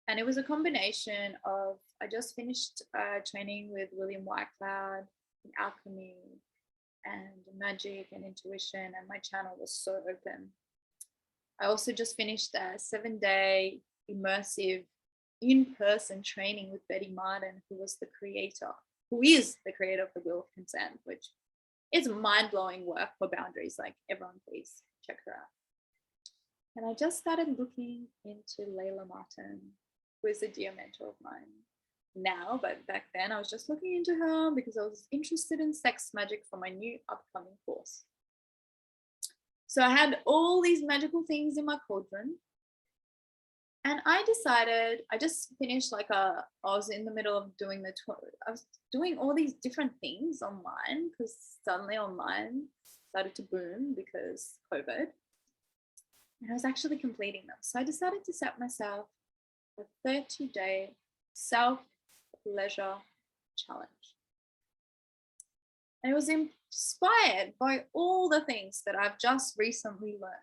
And it was a combination of, I just finished training with William Whitecloud in alchemy and magic and intuition, and my channel was so open. I also just finished a 7-day immersive in-person training with Betty Martin, who is the creator of the Wheel of Consent, which is mind-blowing work for boundaries. Like, everyone please check her out. And I just started looking into Layla Martin, who is a dear mentor of mine now, but back then I was just looking into her because I was interested in sex magic for my new upcoming course. So I had all these magical things in my cauldron, and I decided, I just finished I was in the middle of doing I was doing all these different things online because suddenly online started to boom because COVID. And I was actually completing them. So I decided to set myself a 30-day self-pleasure challenge. And it was inspired by all the things that I've just recently learned.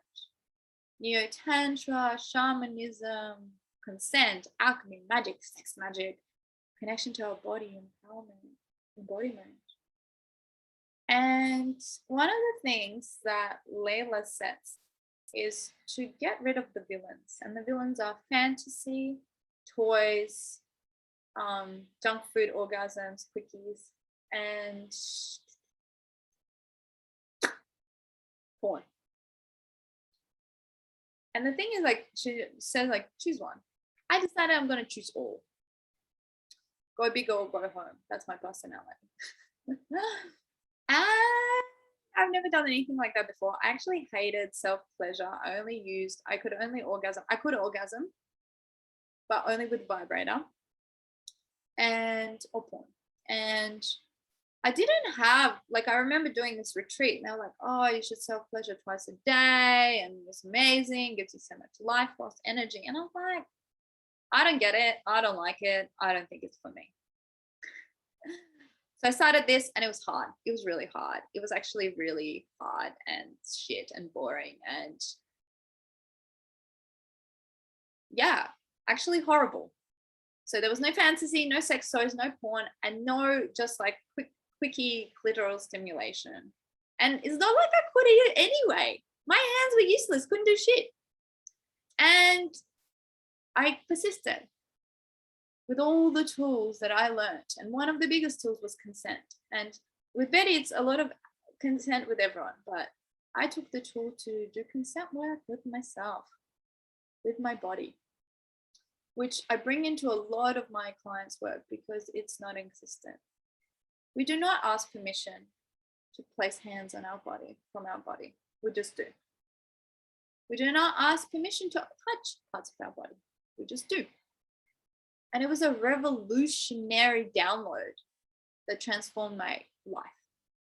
Neo-tantra, shamanism, consent, alchemy, magic, sex magic, connection to our body, empowerment, embodiment. And one of the things that Layla sets is to get rid of the villains. And the villains are fantasy, toys, junk food, orgasms, quickies, and porn. And the thing is, like, she says, like, choose one. I decided I'm going to choose all. Go big or go home. That's my personality. And I've never done anything like that before. I actually hated self-pleasure. I could orgasm, but only with vibrator or porn. And I didn't have, I remember doing this retreat and they were like, oh, you should self-pleasure twice a day and it's amazing, gives you so much life force, energy. And I was like, I don't get it. I don't like it. I don't think it's for me. So I started this and it was hard. It was really hard. It was actually really hard and shit and boring and yeah, actually horrible. So there was no fantasy, no sex toys, no porn, and no just quickie clitoral stimulation. And it's not like I could eat it anyway. My hands were useless, couldn't do shit. And I persisted with all the tools that I learned. And one of the biggest tools was consent. And with Betty, it's a lot of consent with everyone, but I took the tool to do consent work with myself, with my body, which I bring into a lot of my clients' work because it's not inconsistent. We do not ask permission to place hands on our body, from our body. We just do. We do not ask permission to touch parts of our body. We just do. And it was a revolutionary download that transformed my life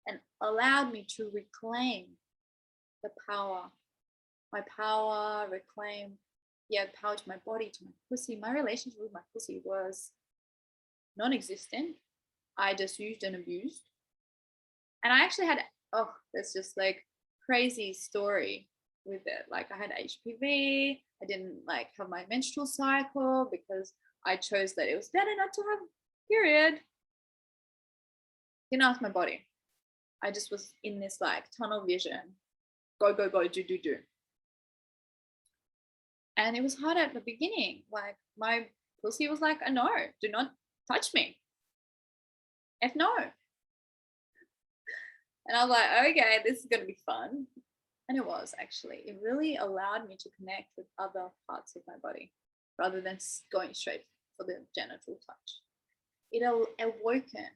and allowed me to reclaim the power, reclaim, power to my body, to my pussy. My relationship with my pussy was non-existent. I just used and abused. And I actually had, that's just crazy story with it. I had HPV. I didn't have my menstrual cycle because I chose that it was better not to have a period. Didn't ask my body. I just was in this like tunnel vision. Go, go, go, do, do, do. And it was hard at the beginning. Like my pussy was like, no, do not touch me. F no. And I was like, okay, this is going to be fun. And it was actually. It really allowed me to connect with other parts of my body rather than going straight for the genital touch. It awoken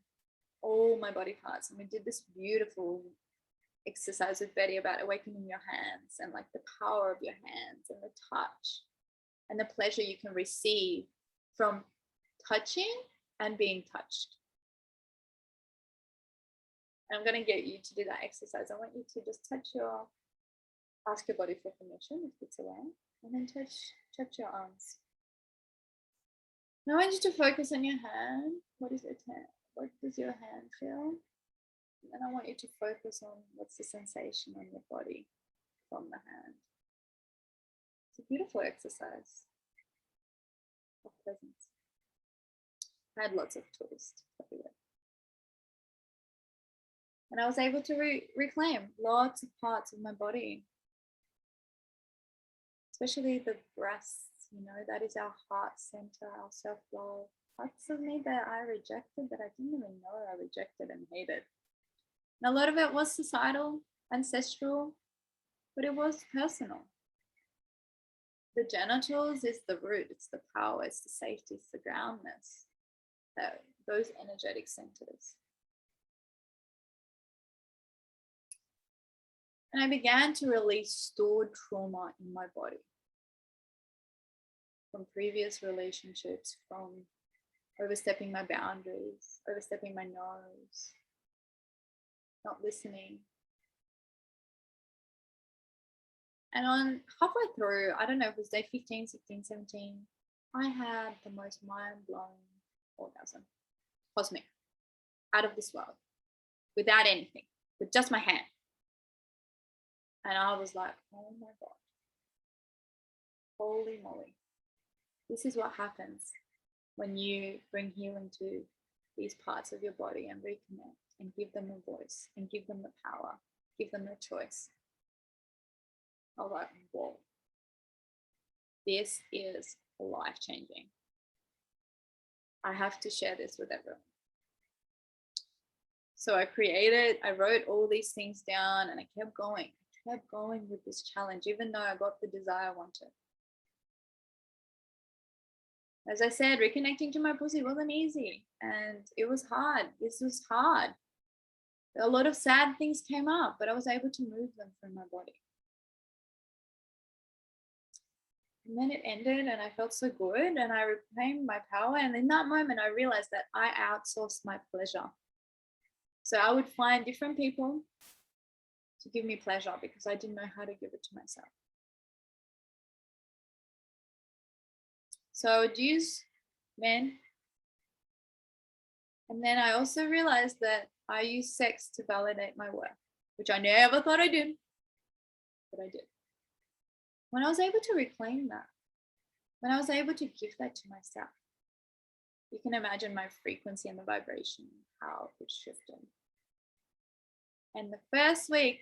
all my body parts. And we did this beautiful exercise with Betty about awakening your hands and like the power of your hands and the touch and the pleasure you can receive from touching and being touched. And I'm going to get you to do that exercise. I want you to just ask your body for permission if it's away, and then touch your arms. Now I want you to focus on your hand. What does your hand feel? And I want you to focus on what's the sensation on your body from the hand. It's a beautiful exercise of presence. I had lots of tools everywhere. And I was able to reclaim lots of parts of my body, especially the breasts. You know, that is our heart center, our self-love. Parts of me that I rejected, that I didn't even know I rejected and hated. And a lot of it was societal, ancestral, but it was personal. The genitals is the root, it's the power, it's the safety, it's the groundness, those energetic centers. And I began to release stored trauma in my body from previous relationships, from overstepping my boundaries, overstepping my nose, not listening. And on halfway through, I don't know if it was day 15, 16, 17, I had the most mind-blowing orgasm, cosmic, out of this world, without anything, with just my hand. And I was like, oh my God, holy moly. This is what happens when you bring healing to these parts of your body and reconnect and give them a voice and give them the power, give them a choice. I was like, whoa, this is life-changing. I have to share this with everyone. So I wrote all these things down, and I kept going with this challenge, even though I got the desire I wanted. As I said, reconnecting to my pussy wasn't easy, and it was hard. This was hard. A lot of sad things came up, but I was able to move them from my body. And then it ended, and I felt so good, and I reclaimed my power. And in that moment, I realized that I outsourced my pleasure. So I would find different people to give me pleasure because I didn't know how to give it to myself. So I would use men. And then I also realized that I use sex to validate my worth, which I never thought I did, but I did. When I was able to reclaim that, when I was able to give that to myself, you can imagine my frequency and the vibration, how it shifted. And the first week,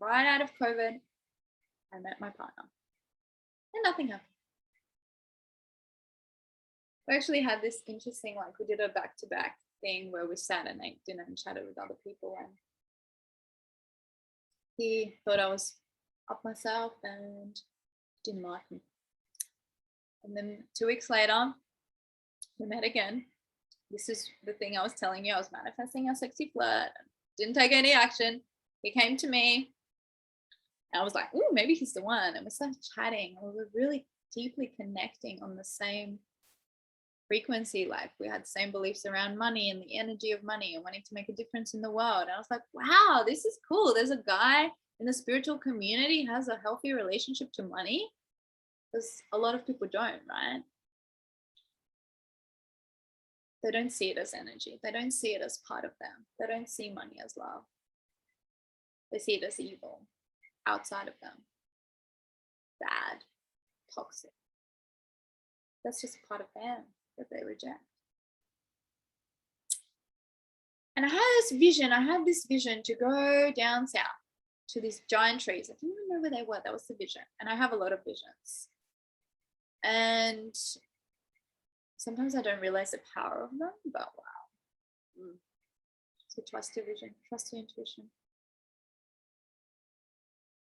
right out of COVID, I met my partner and nothing happened. We actually had this interesting, like we did a back-to-back thing where we sat and ate dinner and chatted with other people, and he thought I was up myself and didn't like me. And then 2 weeks later, we met again. This is the thing I was telling you. I was manifesting a sexy flirt. Didn't take any action. He came to me. And I was like, oh, maybe he's the one. And we started chatting. We were really deeply connecting on the same frequency. Like we had the same beliefs around money and the energy of money and wanting to make a difference in the world. And I was like, wow, this is cool. There's a guy in the spiritual community has a healthy relationship to money, because a lot of people don't, right? They don't see it as energy. They don't see it as part of them. They don't see money as love. They see it as evil, outside of them, bad, toxic. That's just part of them. that they reject. And I had this vision to go down south to these giant trees. I didn't even know where they were. That was the vision. And I have a lot of visions. And sometimes I don't realize the power of them, but wow. So trust your vision, trust your intuition.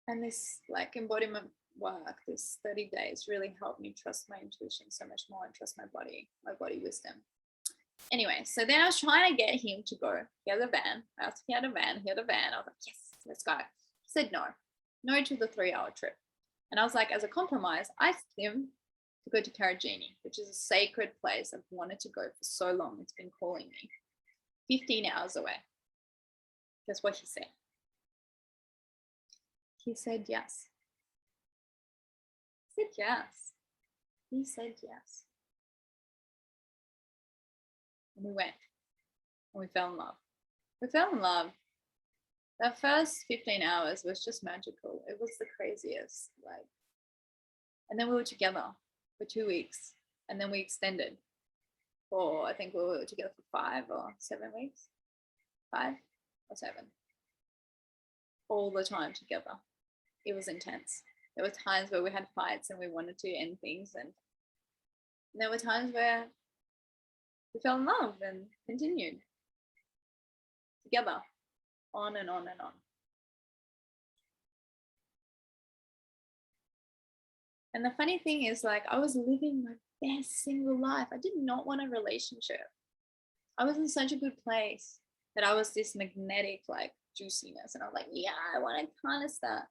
And this like embodiment work, this 30 days really helped me trust my intuition so much more and trust my body wisdom. Anyway, so then I was trying to get him to go. He had a van. I asked if he had a van. He had a van. I was like, yes, let's go. He said no to the 3-hour trip. And I was like, as a compromise, I asked him to go to Karajini, which is a sacred place I've wanted to go for so long. It's been calling me. 15 hours away. Guess what he said? He said yes. He said yes. He said yes. And we went. And we fell in love. We fell in love. That first 15 hours was just magical. It was the craziest. And then we were together for 2 weeks. And then we extended for, I think we were together for 5 or 7 weeks. 5 or 7. All the time together. It was intense. There were times where we had fights and we wanted to end things. And there were times where we fell in love and continued together, on and on and on. And the funny thing is, like, I was living my best single life. I did not want a relationship. I was in such a good place that I was this magnetic, like, juiciness. And I was like, yeah, I want to harness that.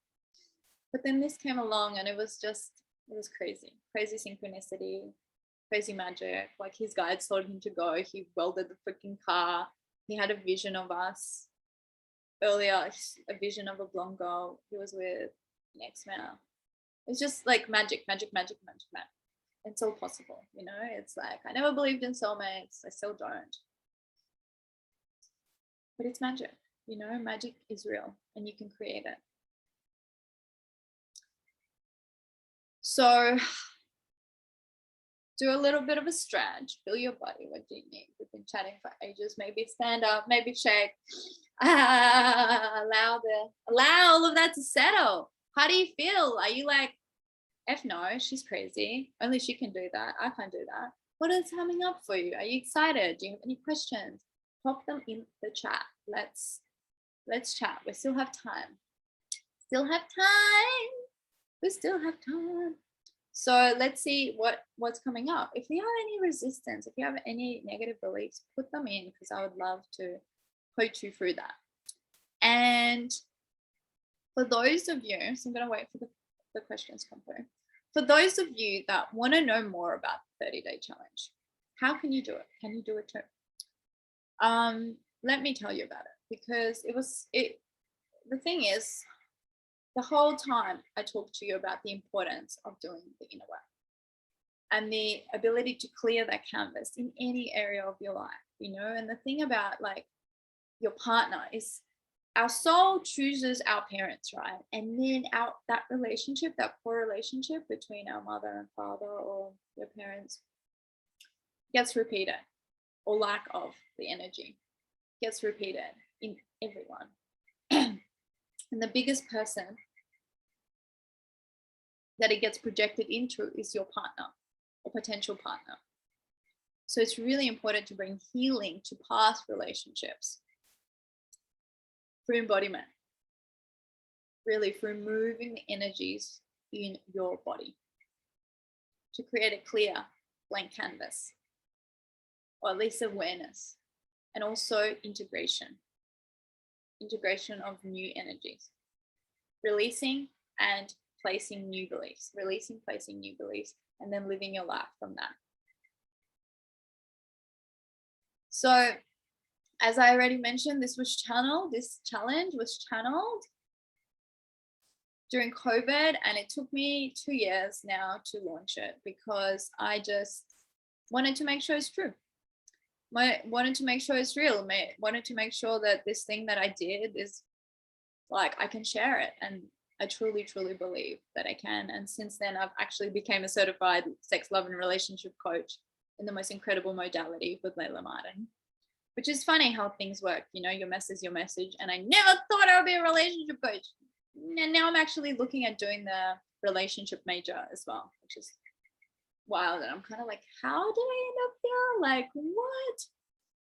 But then this came along and it was crazy. Crazy synchronicity, crazy magic. Like, his guides told him to go. He welded the freaking car. He had a vision of us earlier, a vision of a blonde girl he was with, an ex-man. It's just like magic. It's all possible, you know? It's like, I never believed in soulmates. I still don't. But it's magic, you know? Magic is real and you can create it. So do a little bit of a stretch, feel your body. What do you need? We've been chatting for ages. Maybe stand up, maybe shake. Allow all of that to settle. How do you feel? Are you like, F no, she's crazy. Only she can do that. I can't do that. What is coming up for you? Are you excited? Do you have any questions? Pop them in the chat. Let's chat. We still have time. We still have time. So let's see what's coming up. If you have any resistance, if you have any negative beliefs, put them in, because I would love to coach you through that. And for those of you, so I'm going to wait for the questions to come through. For those of you that want to know more about the 30-day challenge, how can you do it? Can you do it too? Let me tell you about it, because the thing is, the whole time I talked to you about the importance of doing the inner work and the ability to clear that canvas in any area of your life, you know. And the thing about, like, your partner is, our soul chooses our parents, right? And then that relationship, that core relationship between our mother and father or your parents gets repeated, or lack of the energy gets repeated in everyone. And the biggest person that it gets projected into is your partner or potential partner. So it's really important to bring healing to past relationships through embodiment, really through moving the energies in your body to create a clear blank canvas, or at least awareness, and also integration of new energies, releasing and placing new beliefs, placing new beliefs, and then living your life from that. So, as I already mentioned, this challenge was channeled during COVID, and it took me 2 years now to launch it, because I just wanted to make sure it's true. Wanted to make sure it's real. Wanted to make sure that this thing that I did is, like, I can share it, and I truly, truly believe that I can. And since then, I've actually became a certified sex, love, and relationship coach. in the most incredible modality with Layla Martin, which is funny how things work. You know, your mess is your message. And I never thought I would be a relationship coach. And now I'm actually looking at doing the relationship major as well, which is wild. And I'm kind of like, how did I end up here? Like, what?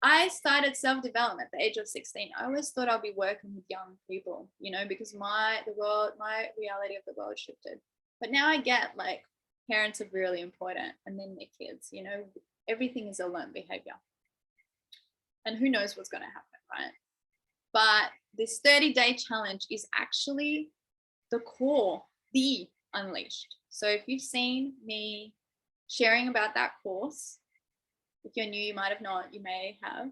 I started self-development at the age of 16. I always thought I'd be working with young people, you know, because my reality of the world shifted. But now I get like parents are really important, and then their kids, you know, everything is a learned behavior. And who knows what's going to happen, right? But this 30-day challenge is actually the core, the Unleashed. So if you've seen me sharing about that course, if you're new, you might have not, you may have,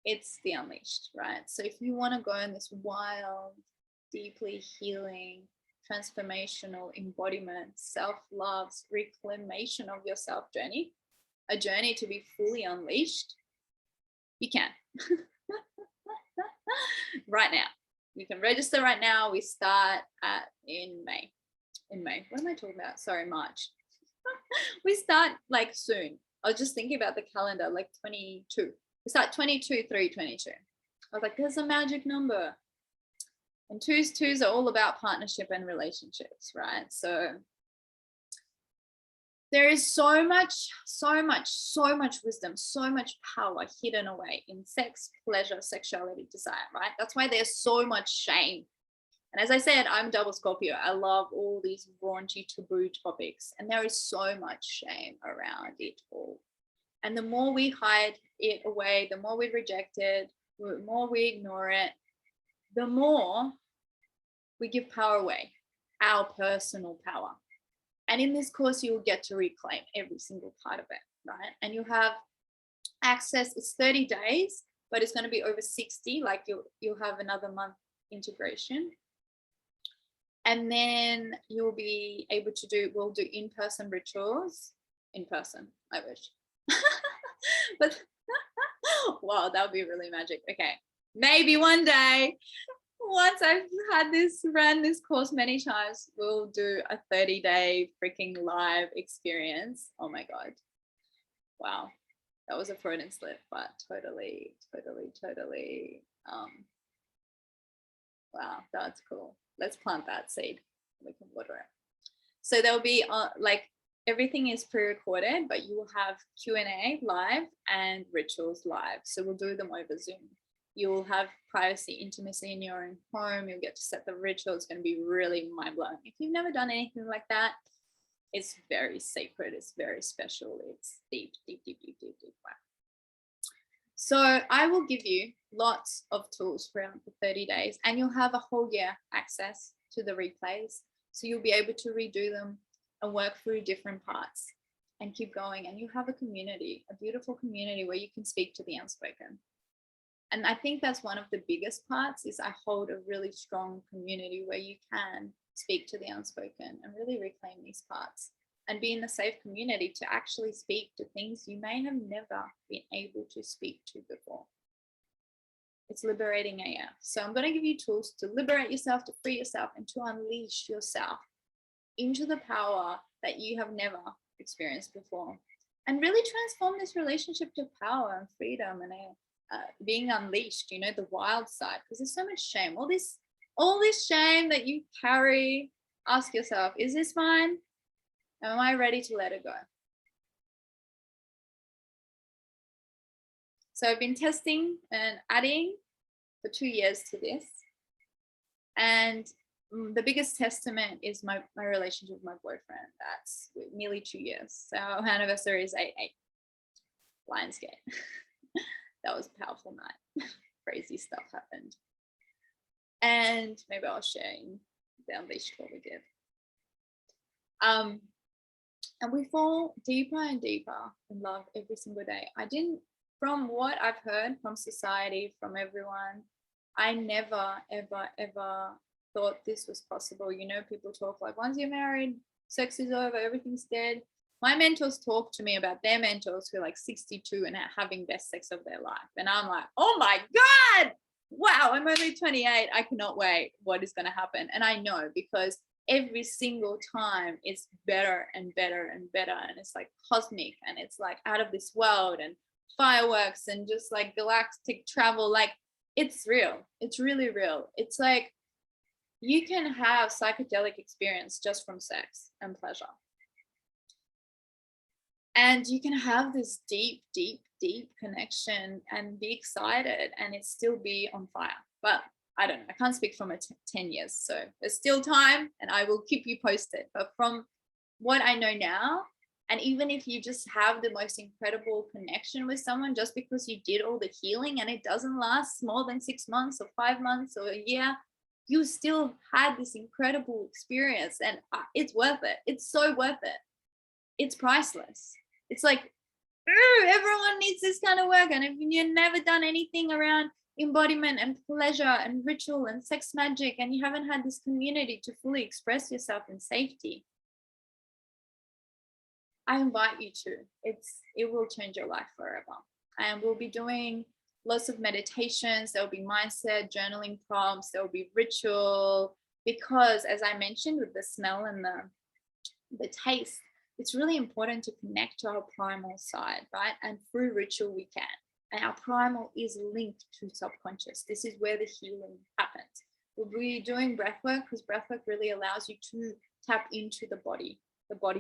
it's the Unleashed, right? So if you want to go on this wild, deeply healing, transformational embodiment, self-love, reclamation of yourself journey, a journey to be fully unleashed, you can. Right now. You can register right now. We start in May. What am I talking about? Sorry, March. We start like soon. I was just thinking about the calendar, like 22. We start 22/3/22. I was like, there's a magic number. And twos are all about partnership and relationships, right? So there is so much wisdom, so much power hidden away in sex, pleasure, sexuality, desire, right? That's why there's so much shame. And as I said, I'm double Scorpio. I love all these raunchy taboo topics. And there is so much shame around it all. And the more we hide it away, the more we reject it, the more we ignore it, the more we give power away, our personal power. And in this course, you will get to reclaim every single part of it, right? And you'll have access. It's 30 days, but it's going to be over 60. Like you'll have another month integration. And then you'll be able to we'll do in-person rituals. In person, I wish. But wow, that would be really magic. Okay, maybe one day, once I've ran this course many times, we'll do a 30-day freaking live experience. Oh my God. Wow. That was a Freudian slip, but totally. Wow, that's cool. Let's plant that seed. We can water it. So there'll be like everything is pre-recorded, but you will have Q&A live and rituals live. So we'll do them over Zoom. You'll have privacy, intimacy in your own home. You'll get to set the ritual. It's going to be really mind-blowing. If you've never done anything like that, it's very sacred. It's very special. It's deep. Wow. So I will give you lots of tools throughout the 30 days, and you'll have a whole year access to the replays. So you'll be able to redo them and work through different parts and keep going. And you have a community, a beautiful community where you can speak to the unspoken. And I think that's one of the biggest parts is I hold a really strong community where you can speak to the unspoken and really reclaim these parts and be in a safe community to actually speak to things you may have never been able to speak to before. It's liberating AF. So I'm going to give you tools to liberate yourself, to free yourself, and to unleash yourself into the power that you have never experienced before. And really transform this relationship to power and freedom and being unleashed, you know, the wild side, because there's so much shame. All this shame that you carry, ask yourself, is this mine? Am I ready to let it go? So I've been testing and adding for 2 years to this. And the biggest testament is my relationship with my boyfriend. That's nearly 2 years. So our anniversary is 8/8. Lionsgate. That was a powerful night. Crazy stuff happened. And maybe I'll share in the Unleashed what we did. And we fall deeper and deeper in love every single day. From what I've heard from society, from everyone, I never, ever thought this was possible. You know, people talk like, once you're married, sex is over, everything's dead. My mentors talk to me about their mentors who are like 62 and having best sex of their life. And I'm like, oh my God, wow, I'm only 28. I cannot wait. What is going to happen? And I know because every single time it's better and better and better, and it's like cosmic, and it's like out of this world, and fireworks and just like galactic travel. Like, it's real. It's really real. It's like you can have psychedelic experience just from sex and pleasure, and you can have this deep connection and be excited and it still be on fire. But I don't know, I can't speak from 10 years, so there's still time and I will keep you posted. But from what I know now, and even if you just have the most incredible connection with someone just because you did all the healing and it doesn't last more than 6 months or 5 months or a year, you still had this incredible experience, and it's worth it. It's so worth it. It's priceless. It's like, everyone needs this kind of work. And if you've never done anything around embodiment and pleasure and ritual and sex magic, and you haven't had this community to fully express yourself in safety, I invite you to. It will change your life forever. And we'll be doing lots of meditations. There'll be mindset, journaling prompts, there'll be ritual, because as I mentioned, with the smell and the taste, it's really important to connect to our primal side, right? And through ritual we can. And our primal is linked to subconscious. This is where the healing happens. We'll be doing breath work, because breath work really allows you to tap into the body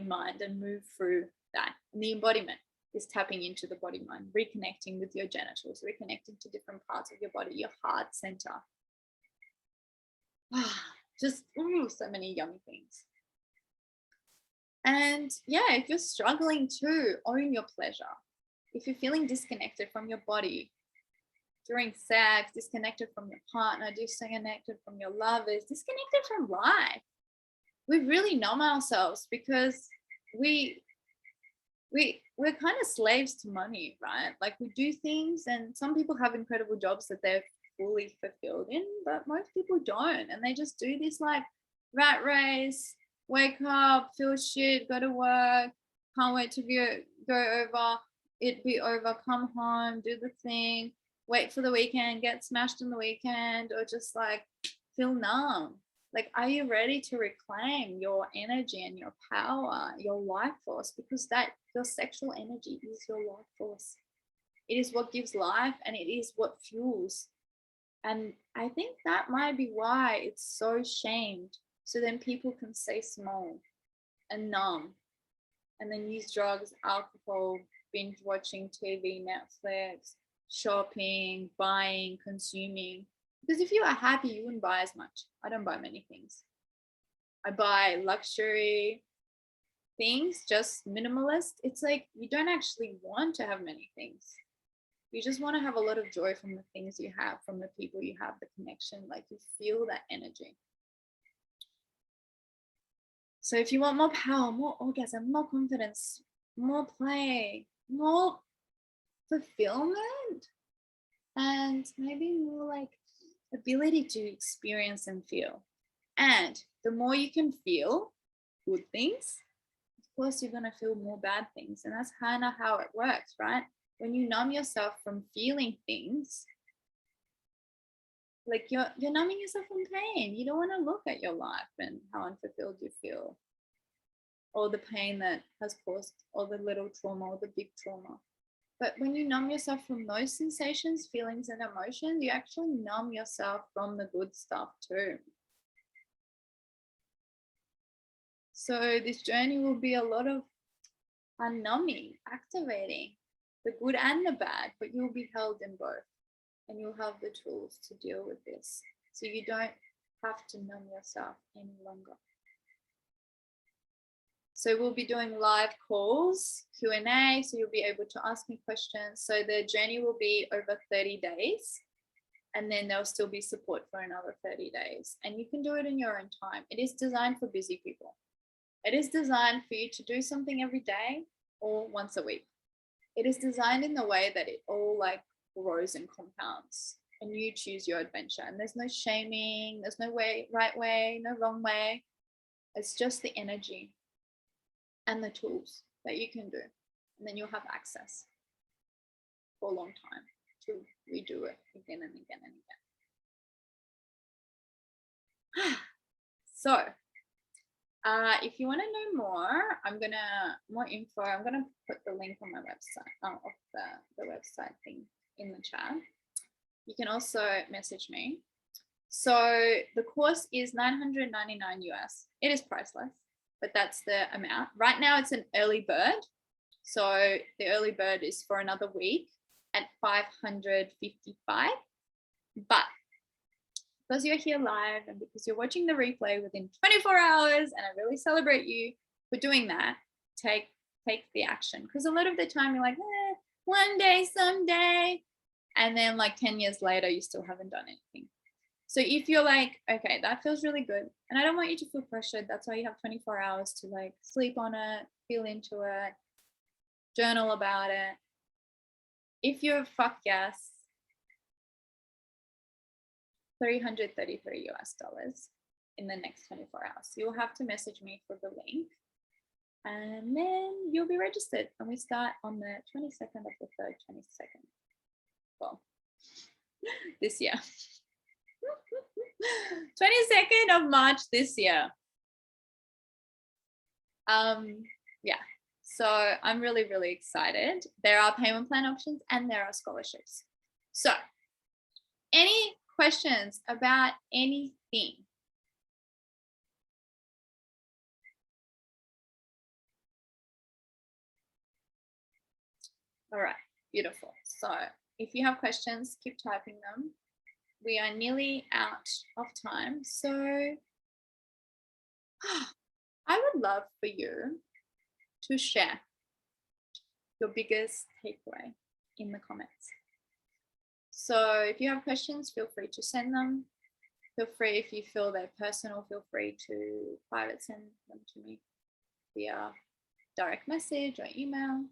mind, and move through that. And the embodiment is tapping into the body mind, reconnecting with your genitals, reconnecting to different parts of your body, your heart center. Just so many yummy things. And yeah, if you're struggling to own your pleasure, if you're feeling disconnected from your body during sex, disconnected from your partner, disconnected from your lovers, disconnected from life, we really numb ourselves because we're kind of slaves to money, right? Like, we do things, and some people have incredible jobs that they're fully fulfilled in, but most people don't. And they just do this like rat race, wake up, feel shit, go to work, can't wait to go over, it be over, come home, do the thing, wait for the weekend, get smashed on the weekend, or just like feel numb. Like, are you ready to reclaim your energy and your power, your life force? Because that, your sexual energy is your life force. It is what gives life, and it is what fuels. And I think that might be why it's so shamed. So then people can stay small and numb, and then use drugs, alcohol, binge watching TV, Netflix, shopping, buying, consuming. Because if you are happy, you wouldn't buy as much. I don't buy many things. I buy luxury things, just minimalist. It's like you don't actually want to have many things. You just want to have a lot of joy from the things you have, from the people you have, the connection, like you feel that energy. So if you want more power, more orgasm, more confidence, more play, more fulfillment, and maybe more like ability to experience and feel. And the more you can feel good things, of course you're going to feel more bad things. And that's kind of how it works, right? When you numb yourself from feeling things, like you're numbing yourself from pain. You don't want to look at your life and how unfulfilled you feel, or the pain that has caused, or the little trauma, or the big trauma. But when you numb yourself from those sensations, feelings, and emotions, you actually numb yourself from the good stuff too. So this journey will be a lot of unnumbing, activating the good and the bad, but you'll be held in both, and you'll have the tools to deal with this. So you don't have to numb yourself any longer. So we'll be doing live calls, Q&A, so you'll be able to ask me questions. So the journey will be over 30 days, and then there'll still be support for another 30 days. And you can do it in your own time. It is designed for busy people. It is designed for you to do something every day or once a week. It is designed in the way that it all like grows and compounds, and you choose your adventure. And there's no shaming, there's no right way, no wrong way. It's just the energy and the tools that you can do. And then you'll have access for a long time to redo it again and again and again. So If you want to know more, more info. I'm gonna put the link on my website, of the website thing in the chat. You can also message me. So the course is $999 US. It is priceless, but that's the amount. Right now it's an early bird. So the early bird is for another week at $555. But because you're here live and because you're watching the replay within 24 hours, and I really celebrate you for doing that, take the action. Because a lot of the time you're like, one day, someday, and then like 10 years later, you still haven't done anything. So if you're like, okay, that feels really good, and I don't want you to feel pressured, that's why you have 24 hours to like sleep on it, feel into it, journal about it. If you're fuck yes, $333 US in the next 24 hours. You'll have to message me for the link, and then you'll be registered, and we start on the 22nd of the 3rd, 22nd. Well, this year. 22nd of March this year. Yeah, so I'm really, really excited. There are payment plan options and there are scholarships. So any questions about anything? All right, beautiful. So if you have questions, keep typing them. We are nearly out of time. So I would love for you to share your biggest takeaway in the comments. So if you have questions, feel free to send them. Feel free, if you feel they're personal, feel free to private send them to me via direct message or email.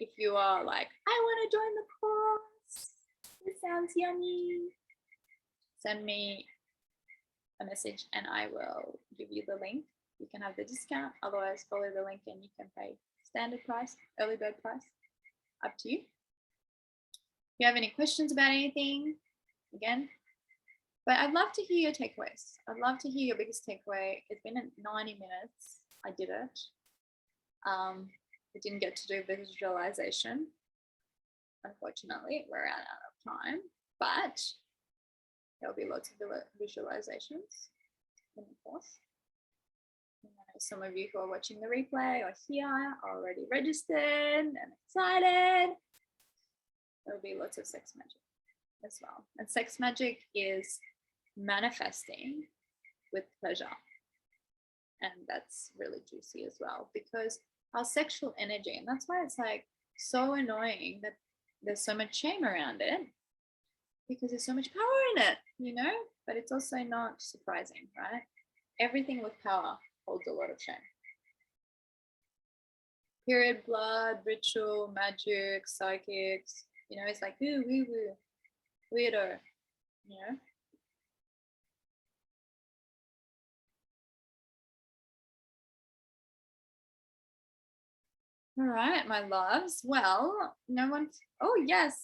If you are like, I want to join the course, this sounds yummy, send me a message and I will give you the link. You can have the discount, otherwise follow the link and you can pay standard price, early bird price, up to you. If you have any questions about anything, again, but I'd love to hear your takeaways. I'd love to hear your biggest takeaway. It's been 90 minutes. I did it. We didn't get to do visualization. Unfortunately, we're out of time, but there'll be lots of visualizations in the course. Some of you who are watching the replay or here are already registered and excited. There'll be lots of sex magic as well. And sex magic is manifesting with pleasure. And that's really juicy as well, because our sexual energy, and that's why it's like so annoying that there's so much shame around it, because there's so much power in it, you know, but it's also not surprising, right? Everything with power holds a lot of shame. Period blood, ritual, magic, psychics, you know, it's like, ooh, woo, woo, weirdo, you know. All right, my loves. Well, no one, oh yes,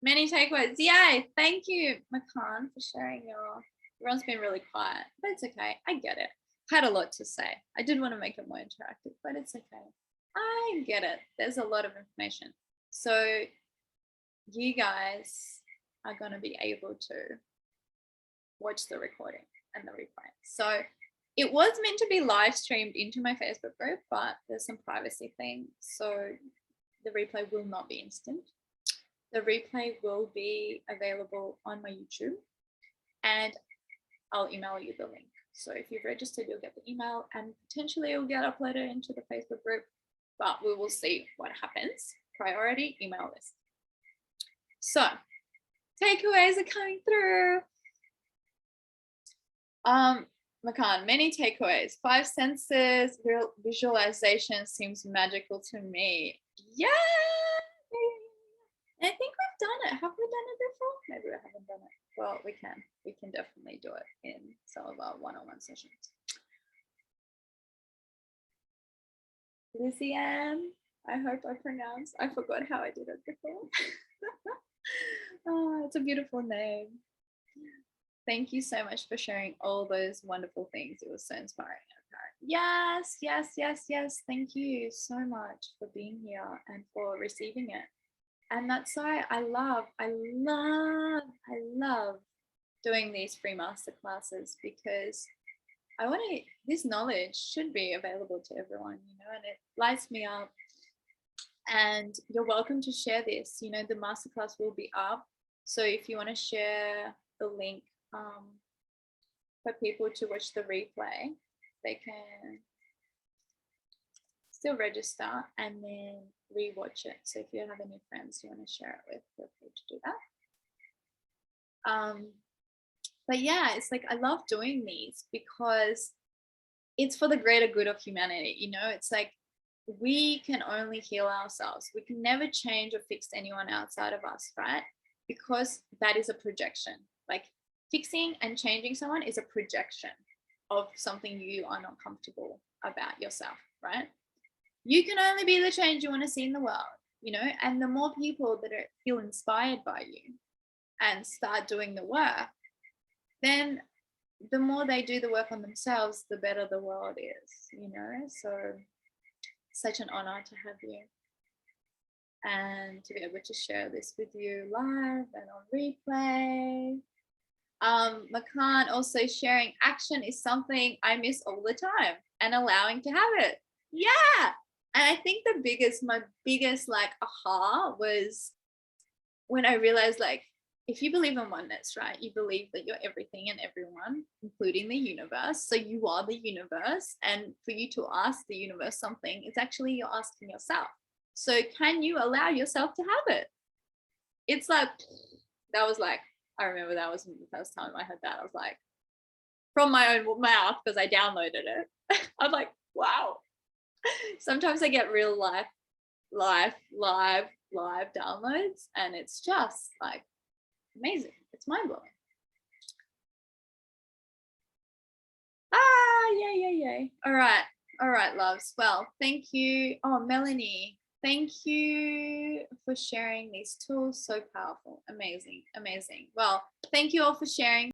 many takeaways. Yay, thank you, Makan, for sharing everyone's been really quiet, but it's okay, I get it. Had a lot to say. I did want to make it more interactive, but it's okay. I get it. There's a lot of information. So you guys are going to be able to watch the recording and the replay. So it was meant to be live streamed into my Facebook group, but there's some privacy thing. So the replay will not be instant. The replay will be available on my YouTube and I'll email you the link. So if you've registered, you'll get the email and potentially it will get uploaded into the Facebook group, but we will see what happens. Priority email list. So takeaways are coming through. Makan, many takeaways. 5 senses, visualization seems magical to me. Yeah. And I think we've done it. Have we done it before? Maybe we haven't done it. Well, we can. We can definitely do it in some of our one-on-one sessions. Lysiane, I hope I pronounced. I forgot how I did it before. Oh, it's a beautiful name. Thank you so much for sharing all those wonderful things. It was so inspiring. Yes, yes, yes, yes. Thank you so much for being here and for receiving it. And that's why I love doing these free masterclasses, because I want to, this knowledge should be available to everyone, and it lights me up. And you're welcome to share this. The masterclass will be up. So if you want to share the link for people to watch the replay, they can still register and then rewatch it. So if you have any friends you want to share it with, feel free to do that. But yeah, it's like I love doing these because it's for the greater good of humanity. It's like we can only heal ourselves. We can never change or fix anyone outside of us, right? Because that is a projection. Like fixing and changing someone is a projection of something you are not comfortable about yourself, right? You can only be the change you want to see in the world, and the more people that feel inspired by you and start doing the work, then the more they do the work on themselves, the better the world is, so such an honor to have you and to be able to share this with you live and on replay. Makan also sharing action is something I miss all the time, and allowing to have it. Yeah. And I think my biggest like aha was when I realized, like, if you believe in oneness, right, you believe that you're everything and everyone, including the universe. So you are the universe. And for you to ask the universe something, it's actually you're asking yourself. So can you allow yourself to have it? It's like, that was like, I remember that was the first time I heard that. I was like, from my own mouth, because I downloaded it. I'm like, wow. Sometimes I get real live downloads, and it's just like amazing. It's mind blowing. Yay. All right, loves. Well, thank you. Oh, Melanie, thank you for sharing these tools. So powerful. Amazing. Well, thank you all for sharing.